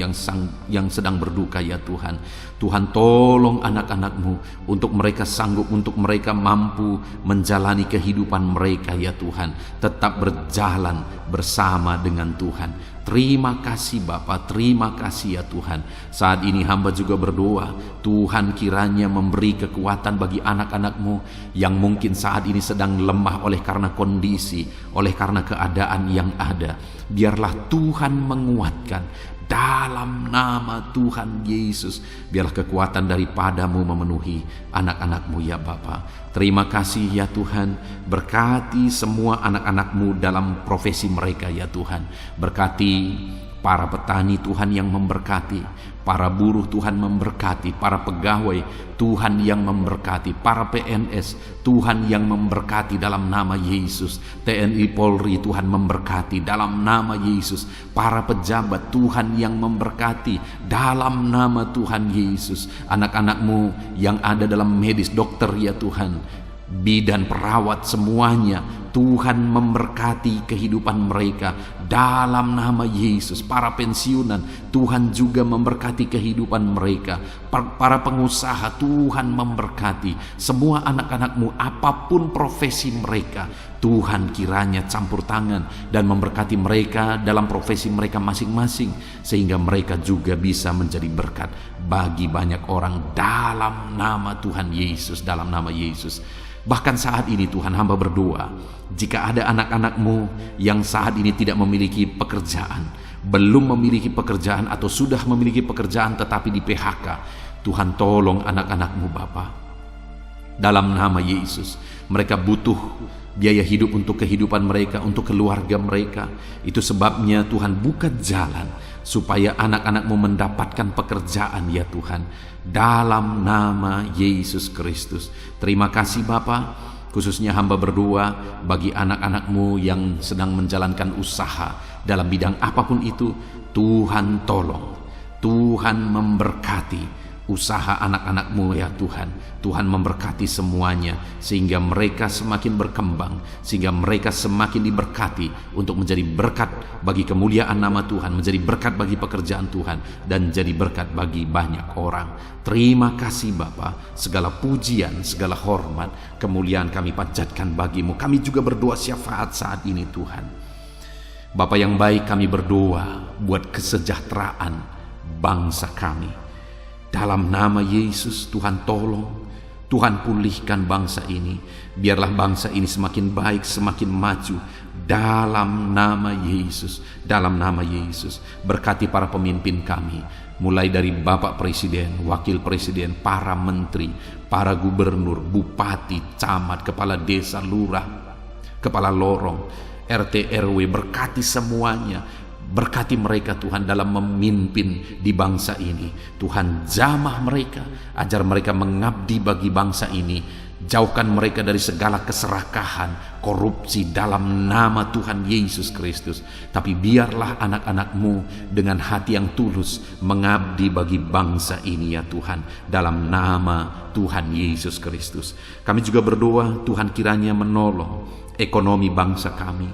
Speaker 1: yang sedang berduka ya Tuhan. Tuhan, tolong anak-anakmu untuk mereka sanggup, untuk mereka mampu menjalani kehidupan mereka ya Tuhan, tetap berjalan bersama dengan Tuhan. Terima kasih Bapa, terima kasih ya Tuhan. Saat ini hamba juga berdoa, Tuhan kiranya memberi kekuatan bagi anak-anakmu yang mungkin saat ini sedang lemah oleh karena kondisi, oleh karena keadaan yang ada. Biarlah Tuhan menguatkan dalam nama Tuhan Yesus. Biarlah kekuatan daripadamu memenuhi anak-anakmu ya Bapa. Terima kasih ya Tuhan. Berkati semua anak-anakmu dalam profesi mereka ya Tuhan. Berkati para petani Tuhan yang memberkati, para buruh Tuhan memberkati, para pegawai Tuhan yang memberkati, para PNS Tuhan yang memberkati dalam nama Yesus. TNI Polri Tuhan memberkati dalam nama Yesus. Para pejabat Tuhan yang memberkati dalam nama Tuhan Yesus. Anak-anakmu yang ada dalam medis, dokter ya Tuhan, bidan, perawat, semuanya Tuhan memberkati kehidupan mereka dalam nama Yesus. Para pensiunan Tuhan juga memberkati kehidupan mereka. Para pengusaha Tuhan memberkati. Semua anak-anakmu apapun profesi mereka, Tuhan kiranya campur tangan dan memberkati mereka dalam profesi mereka masing-masing, sehingga mereka juga bisa menjadi berkat bagi banyak orang dalam nama Tuhan Yesus, dalam nama Yesus. Bahkan saat ini Tuhan, hamba berdoa, jika ada anak-anakmu yang saat ini tidak memiliki pekerjaan, belum memiliki pekerjaan, atau sudah memiliki pekerjaan tetapi di PHK, Tuhan tolong anak-anakmu Bapa. Dalam nama Yesus, mereka butuh biaya hidup untuk kehidupan mereka, untuk keluarga mereka. Itu sebabnya Tuhan buka jalan supaya anak-anakmu mendapatkan pekerjaan ya Tuhan, dalam nama Yesus Kristus. Terima kasih Bapa. Khususnya hamba berdoa bagi anak-anakmu yang sedang menjalankan usaha dalam bidang apapun itu. Tuhan tolong, Tuhan memberkati usaha anak-anakmu ya Tuhan. Tuhan memberkati semuanya sehingga mereka semakin berkembang, sehingga mereka semakin diberkati untuk menjadi berkat bagi kemuliaan nama Tuhan, menjadi berkat bagi pekerjaan Tuhan, dan jadi berkat bagi banyak orang. Terima kasih Bapa. Segala pujian, segala hormat, kemuliaan kami panjatkan bagimu. Kami juga berdoa syafaat saat ini Tuhan. Bapa yang baik, kami berdoa buat kesejahteraan bangsa kami. Dalam nama Yesus, Tuhan tolong, Tuhan pulihkan bangsa ini. Biarlah bangsa ini semakin baik, semakin maju. Dalam nama Yesus, dalam nama Yesus. Berkati para pemimpin kami, mulai dari Bapak Presiden, Wakil Presiden, para menteri, para gubernur, bupati, camat, kepala desa, lurah, kepala lorong, RT RW. Berkati semuanya. Berkati mereka Tuhan dalam memimpin di bangsa ini. Tuhan jamah mereka, ajar mereka mengabdi bagi bangsa ini. Jauhkan mereka dari segala keserakahan, korupsi dalam nama Tuhan Yesus Kristus. Tapi biarlah anak-anakmu dengan hati yang tulus mengabdi bagi bangsa ini ya Tuhan, dalam nama Tuhan Yesus Kristus. Kami juga berdoa Tuhan kiranya menolong ekonomi bangsa kami,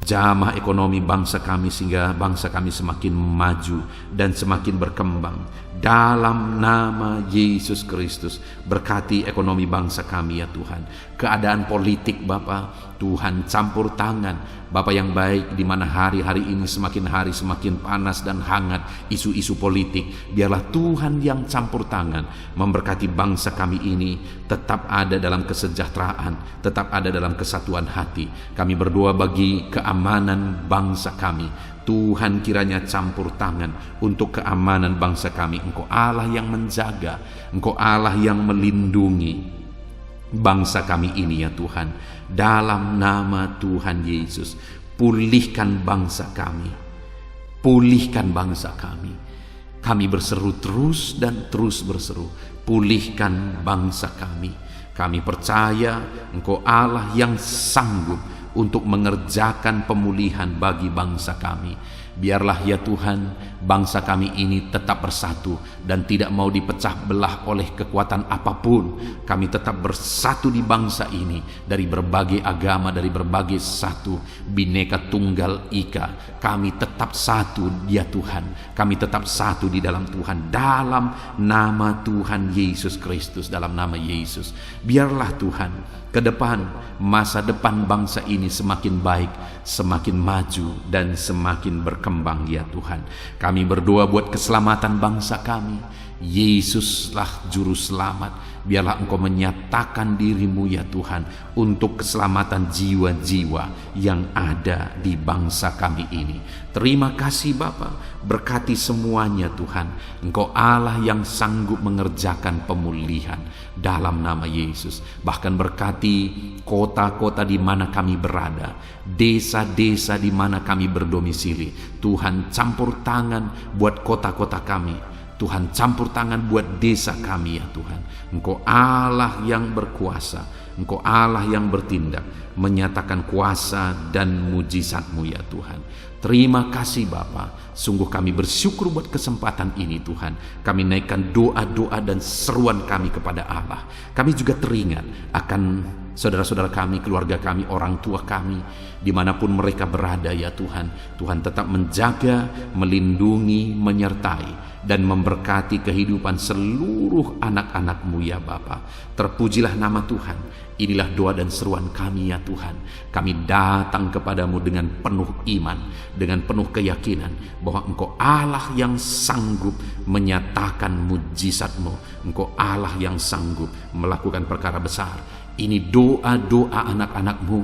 Speaker 1: jamah ekonomi bangsa kami, sehingga bangsa kami semakin maju dan semakin berkembang dalam nama Yesus Kristus. Berkati ekonomi bangsa kami ya Tuhan. Keadaan politik Bapa, Tuhan campur tangan Bapa yang baik, di mana hari-hari ini semakin hari semakin panas dan hangat isu-isu politik. Biarlah Tuhan yang campur tangan memberkati bangsa kami ini tetap ada dalam kesejahteraan, tetap ada dalam kesatuan hati. Kami berdoa bagi keamanan bangsa kami. Tuhan kiranya campur tangan untuk keamanan bangsa kami. Engkau Allah yang menjaga, Engkau Allah yang melindungi bangsa kami ini ya Tuhan. Dalam nama Tuhan Yesus, pulihkan bangsa kami, pulihkan bangsa kami. Kami berseru terus dan terus berseru, pulihkan bangsa kami. Kami percaya Engkau Allah yang sanggup untuk mengerjakan pemulihan bagi bangsa kami. Biarlah ya Tuhan, bangsa kami ini tetap bersatu dan tidak mau dipecah belah oleh kekuatan apapun. Kami tetap bersatu di bangsa ini, dari berbagai agama, dari berbagai satu Bhinneka Tunggal Ika. Kami tetap satu ya Tuhan, kami tetap satu di dalam Tuhan, dalam nama Tuhan Yesus Kristus, dalam nama Yesus. Biarlah Tuhan, ke depan, masa depan bangsa ini semakin baik, semakin maju dan semakin berkembang ya Tuhan. Kami berdoa buat keselamatan bangsa kami. Yesuslah juru selamat. Biarlah Engkau menyatakan dirimu ya Tuhan untuk keselamatan jiwa-jiwa yang ada di bangsa kami ini. Terima kasih Bapa, berkati semuanya Tuhan. Engkau Allah yang sanggup mengerjakan pemulihan dalam nama Yesus. Bahkan berkati kota-kota di mana kami berada, desa-desa di mana kami berdomisili. Tuhan campur tangan buat kota-kota kami. Tuhan campur tangan buat desa kami ya Tuhan. Engkau Allah yang berkuasa, Engkau Allah yang bertindak, menyatakan kuasa dan mujizat-Mu ya Tuhan. Terima kasih Bapa, sungguh kami bersyukur buat kesempatan ini Tuhan. Kami naikkan doa-doa dan seruan kami kepada Allah. Kami juga teringat akan saudara-saudara kami, keluarga kami, orang tua kami, dimanapun mereka berada ya Tuhan. Tuhan tetap menjaga, melindungi, menyertai, dan memberkati kehidupan seluruh anak-anak-Mu ya Bapa. Terpujilah nama Tuhan. Inilah doa dan seruan kami ya Tuhan. Kami datang kepadamu dengan penuh iman, dengan penuh keyakinan bahwa Engkau Allah yang sanggup menyatakan mujizat-Mu. Engkau Allah yang sanggup melakukan perkara besar. Ini doa-doa anak-anak-Mu,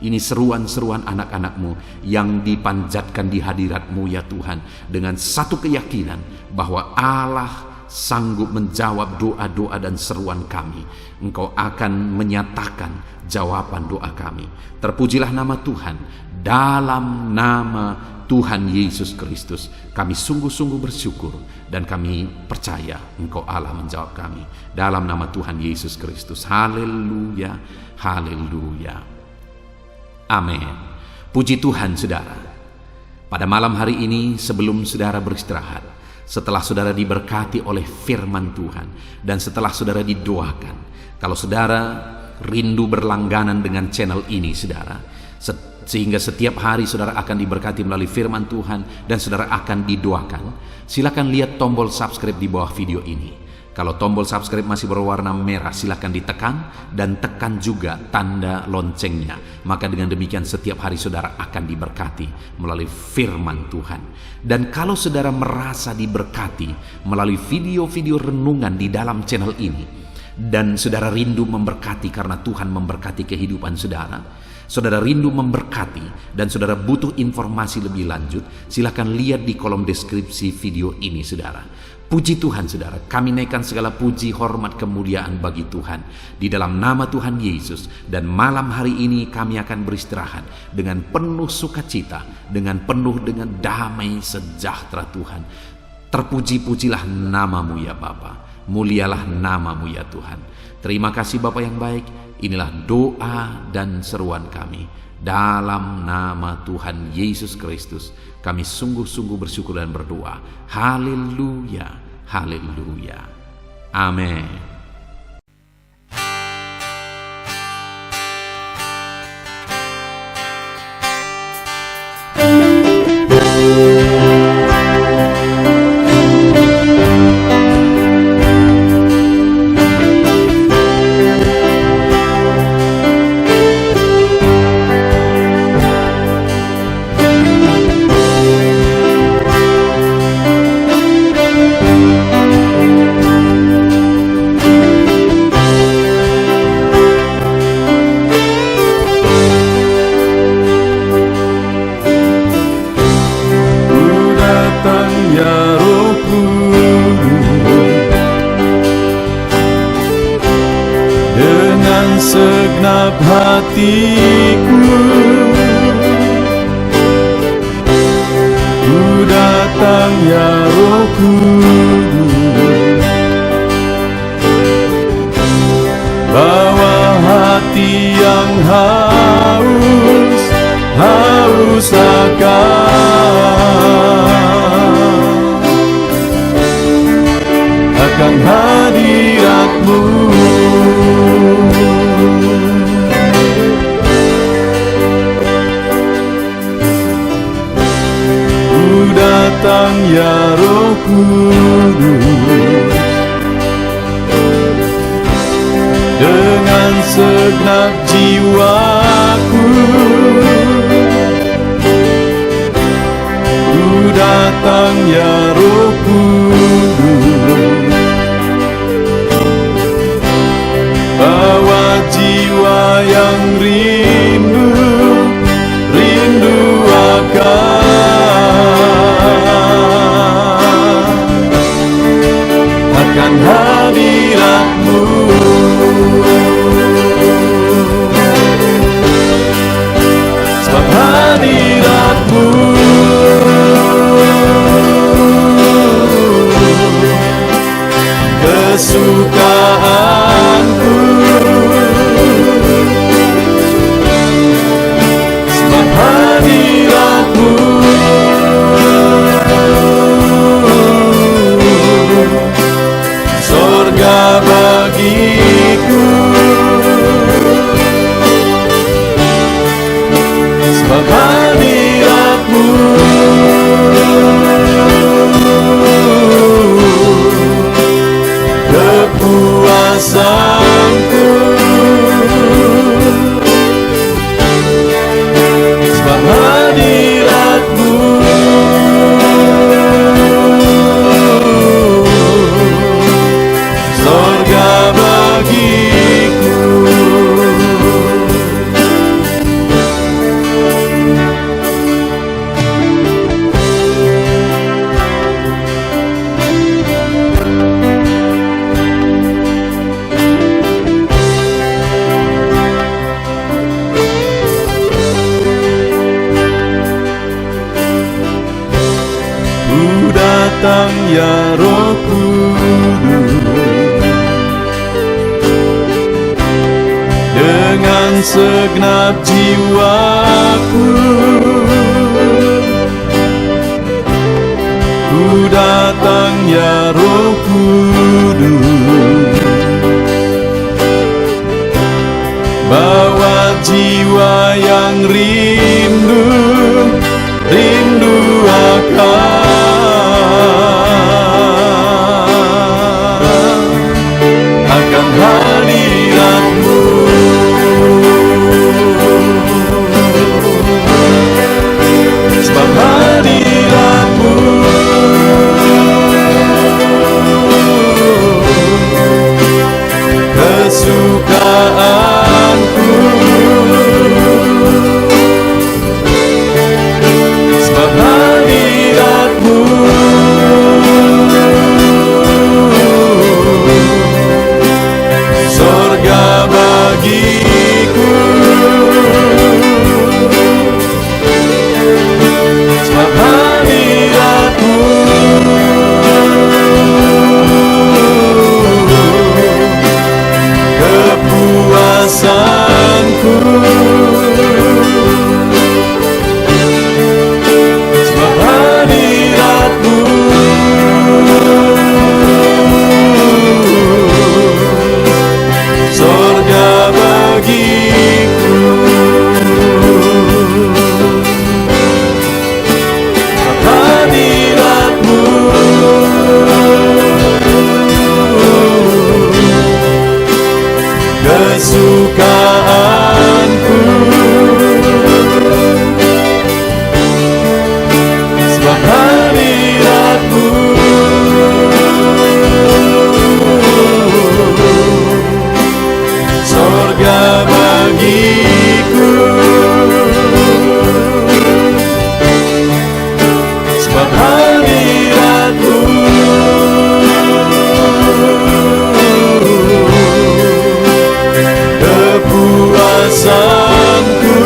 Speaker 1: ini seruan-seruan anak-anak-Mu yang dipanjatkan di hadirat-Mu ya Tuhan, dengan satu keyakinan bahwa Allah sanggup menjawab doa-doa dan seruan kami. Engkau akan menyatakan jawaban doa kami. Terpujilah nama Tuhan. Dalam nama Tuhan Yesus Kristus kami sungguh-sungguh bersyukur dan kami percaya Engkau Allah menjawab kami. Dalam nama Tuhan Yesus Kristus. Haleluya, haleluya. Amin. Puji Tuhan saudara. Pada malam hari ini sebelum saudara beristirahat, setelah saudara diberkati oleh firman Tuhan, dan setelah saudara didoakan, kalau saudara rindu berlangganan dengan channel ini saudara, sehingga setiap hari saudara akan diberkati melalui firman Tuhan dan saudara akan didoakan, silakan lihat tombol subscribe di bawah video ini. Kalau tombol subscribe masih berwarna merah, silakan ditekan dan tekan juga tanda loncengnya. Maka dengan demikian setiap hari saudara akan diberkati melalui firman Tuhan. Dan kalau saudara merasa diberkati melalui video-video renungan di dalam channel ini, dan saudara rindu memberkati karena Tuhan memberkati kehidupan saudara, saudara rindu memberkati dan saudara butuh informasi lebih lanjut, silakan lihat di kolom deskripsi video ini saudara. Puji Tuhan saudara, kami naikkan segala puji, hormat, kemuliaan bagi Tuhan di dalam nama Tuhan Yesus. Dan malam hari ini kami akan beristirahat dengan penuh sukacita, dengan penuh dengan damai sejahtera Tuhan. Terpuji-pujilah namamu ya Bapa, mulialah namamu ya Tuhan. Terima kasih Bapa yang baik. Inilah doa dan seruan kami dalam nama Tuhan Yesus Kristus. Kami sungguh-sungguh bersyukur dan berdoa. Haleluya, haleluya. Amin.
Speaker 2: dengan segenap hatiku. Ku datang ya Roh Kudus, bawa hati yang haus akan hadirat-Mu. Ku datang ya Roh Kudus, dengan segenap jiwaku. Ku datang ya Roh Kudus, bawa jiwa yang rindu akan hadirat-Mu. Sebab hadirat-Mu kesukaanku. Sebab hadirat-Mu sorga bagiku. Sebab hadirat-Mu kepuasanku. Sebab hadirat-Mu sorga bagiku. Ku datang ya Roh Kudus, dengan segenap jiwaku. Ku datang ya Roh Kudus, bawa jiwa yang rindu akan hadirat-Mu. Sebab hadirat-Mu kesukaanku. Sebab hadirat-Mu sorga bagiku. Sebab hadirat-Mu kepuasanku. Sebab hadirat-Mu sorga bagiku. Sebab hadirat-Mu kesukaanku. Sebab hadirat-Mu sorga bagiku. Sebab hadirat-Mu urusanku.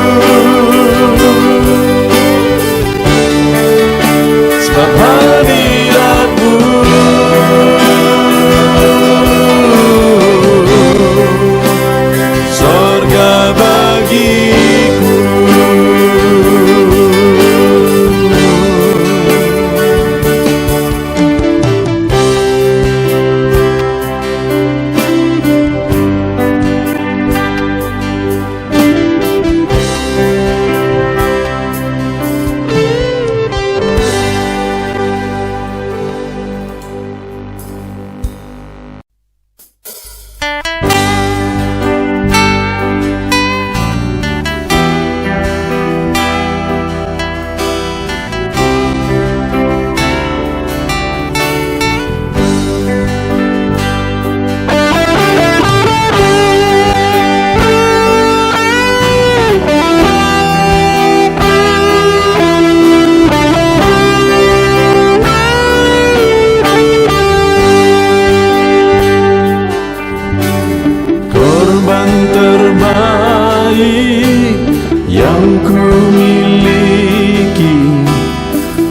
Speaker 2: Sebab hadirat-Mu sorga bagiku. Korban terbaik yang ku miliki,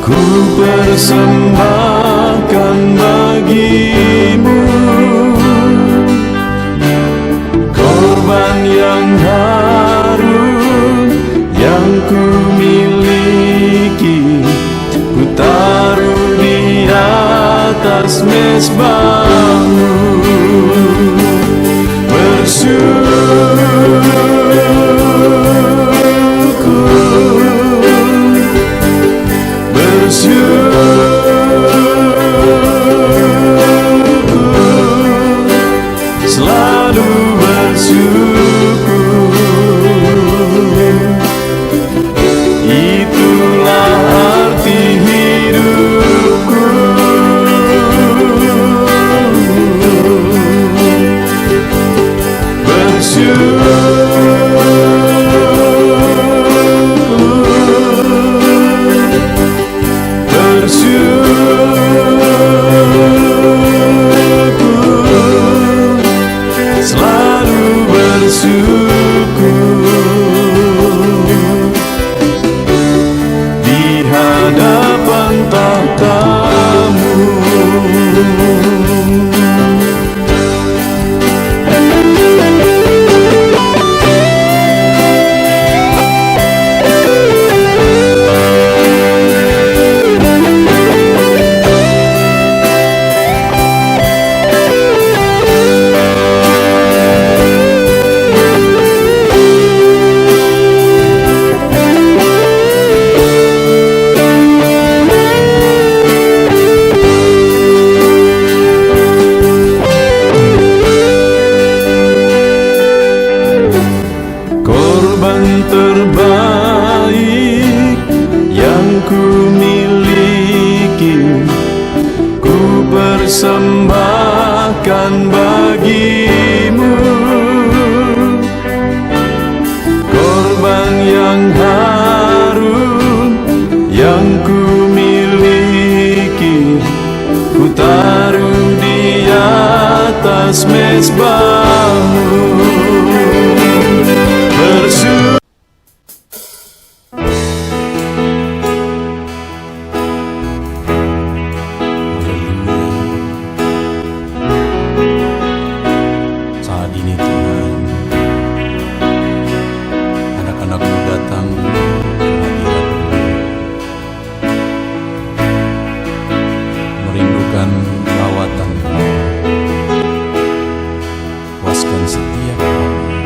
Speaker 2: ku persembahkan bagi-Mu. Korban yang harum yang ku miliki, ku taruh di atas mezbah-Mu. Selalu bersyukur, itulah arti hidupku. Selalu bersyukur di hadapan tahta-Mu. Korban terbaik yang ku miliki, ku persembahkan bagi-Mu. Korban yang harum yang ku miliki, ku taruh di atas mezbah-Mu.
Speaker 1: Saat ini Tuhan, anak-anak-Mu datang ke hadirat-Mu, merindukan lawatan-Mu. Puaskan setiap kami.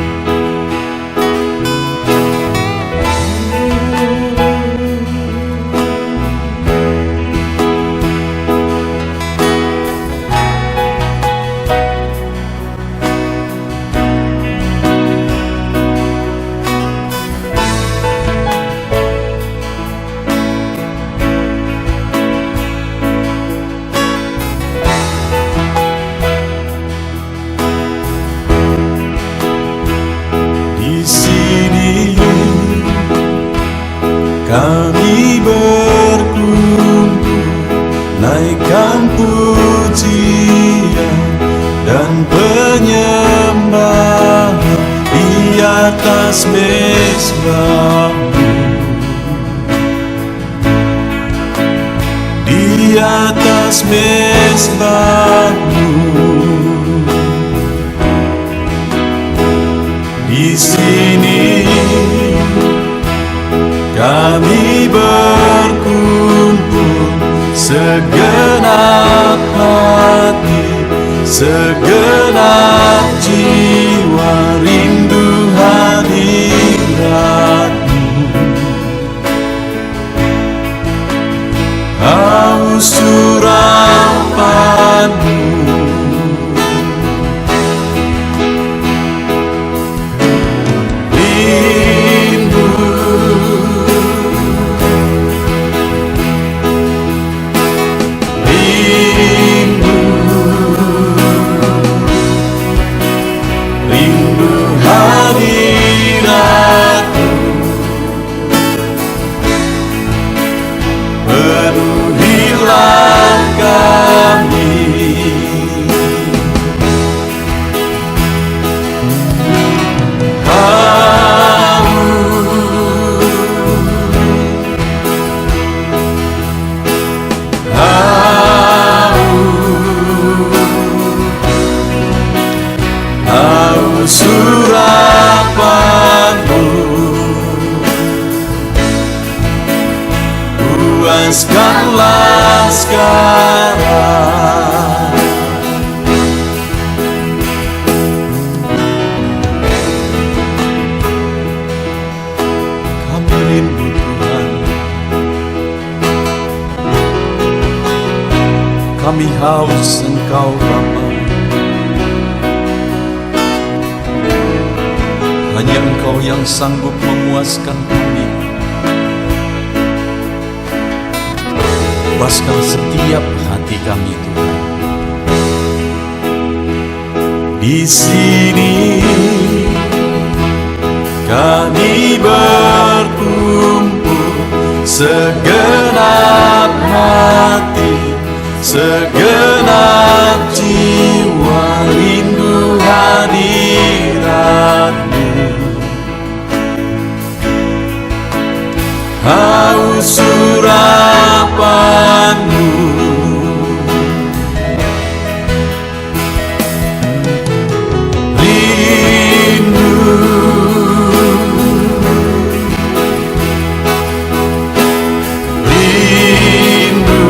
Speaker 2: atas mezbahmu, di atas mezbahmu. Di sini kami berkumpul, segenap hati, segenap jiwa, rindu hadirat-Mu. Haus urapan-Mu, surapan-Mu, puaskanlah sekarang. Kami rindu Tuhan, kami haus Engkau Bapa. Hanya Engkau yang sanggup memuaskan kami. Puaskan setiap hati kami, Tuhan. Di sini kami berkumpul, segenap hati, segenap jiwa, rindu hadirat-Mu. Haus urapan-Mu, rindu, rindu,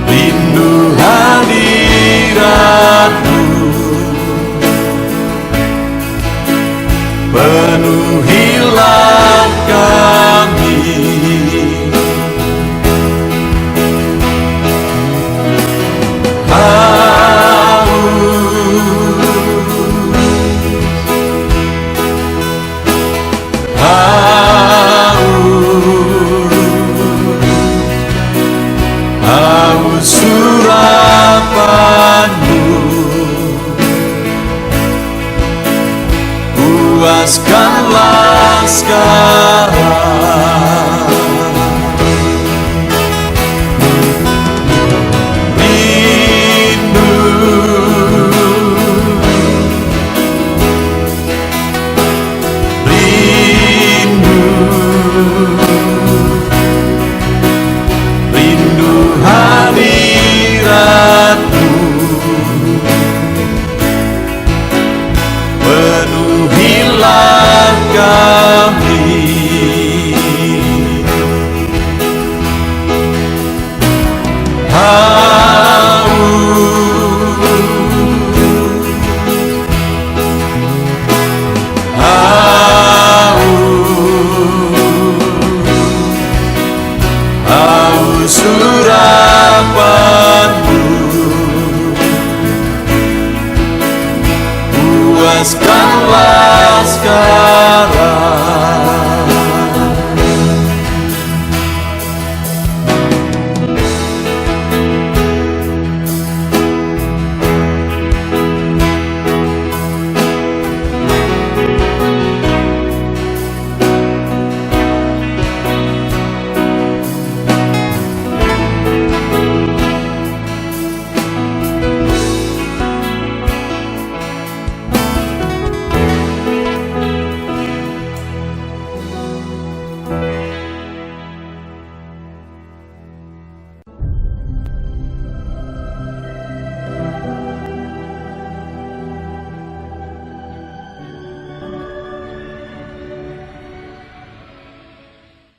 Speaker 2: rindu hadirat-Mu. Penuhilah kami, haus surapan-Mu, puaskanlah sekarang.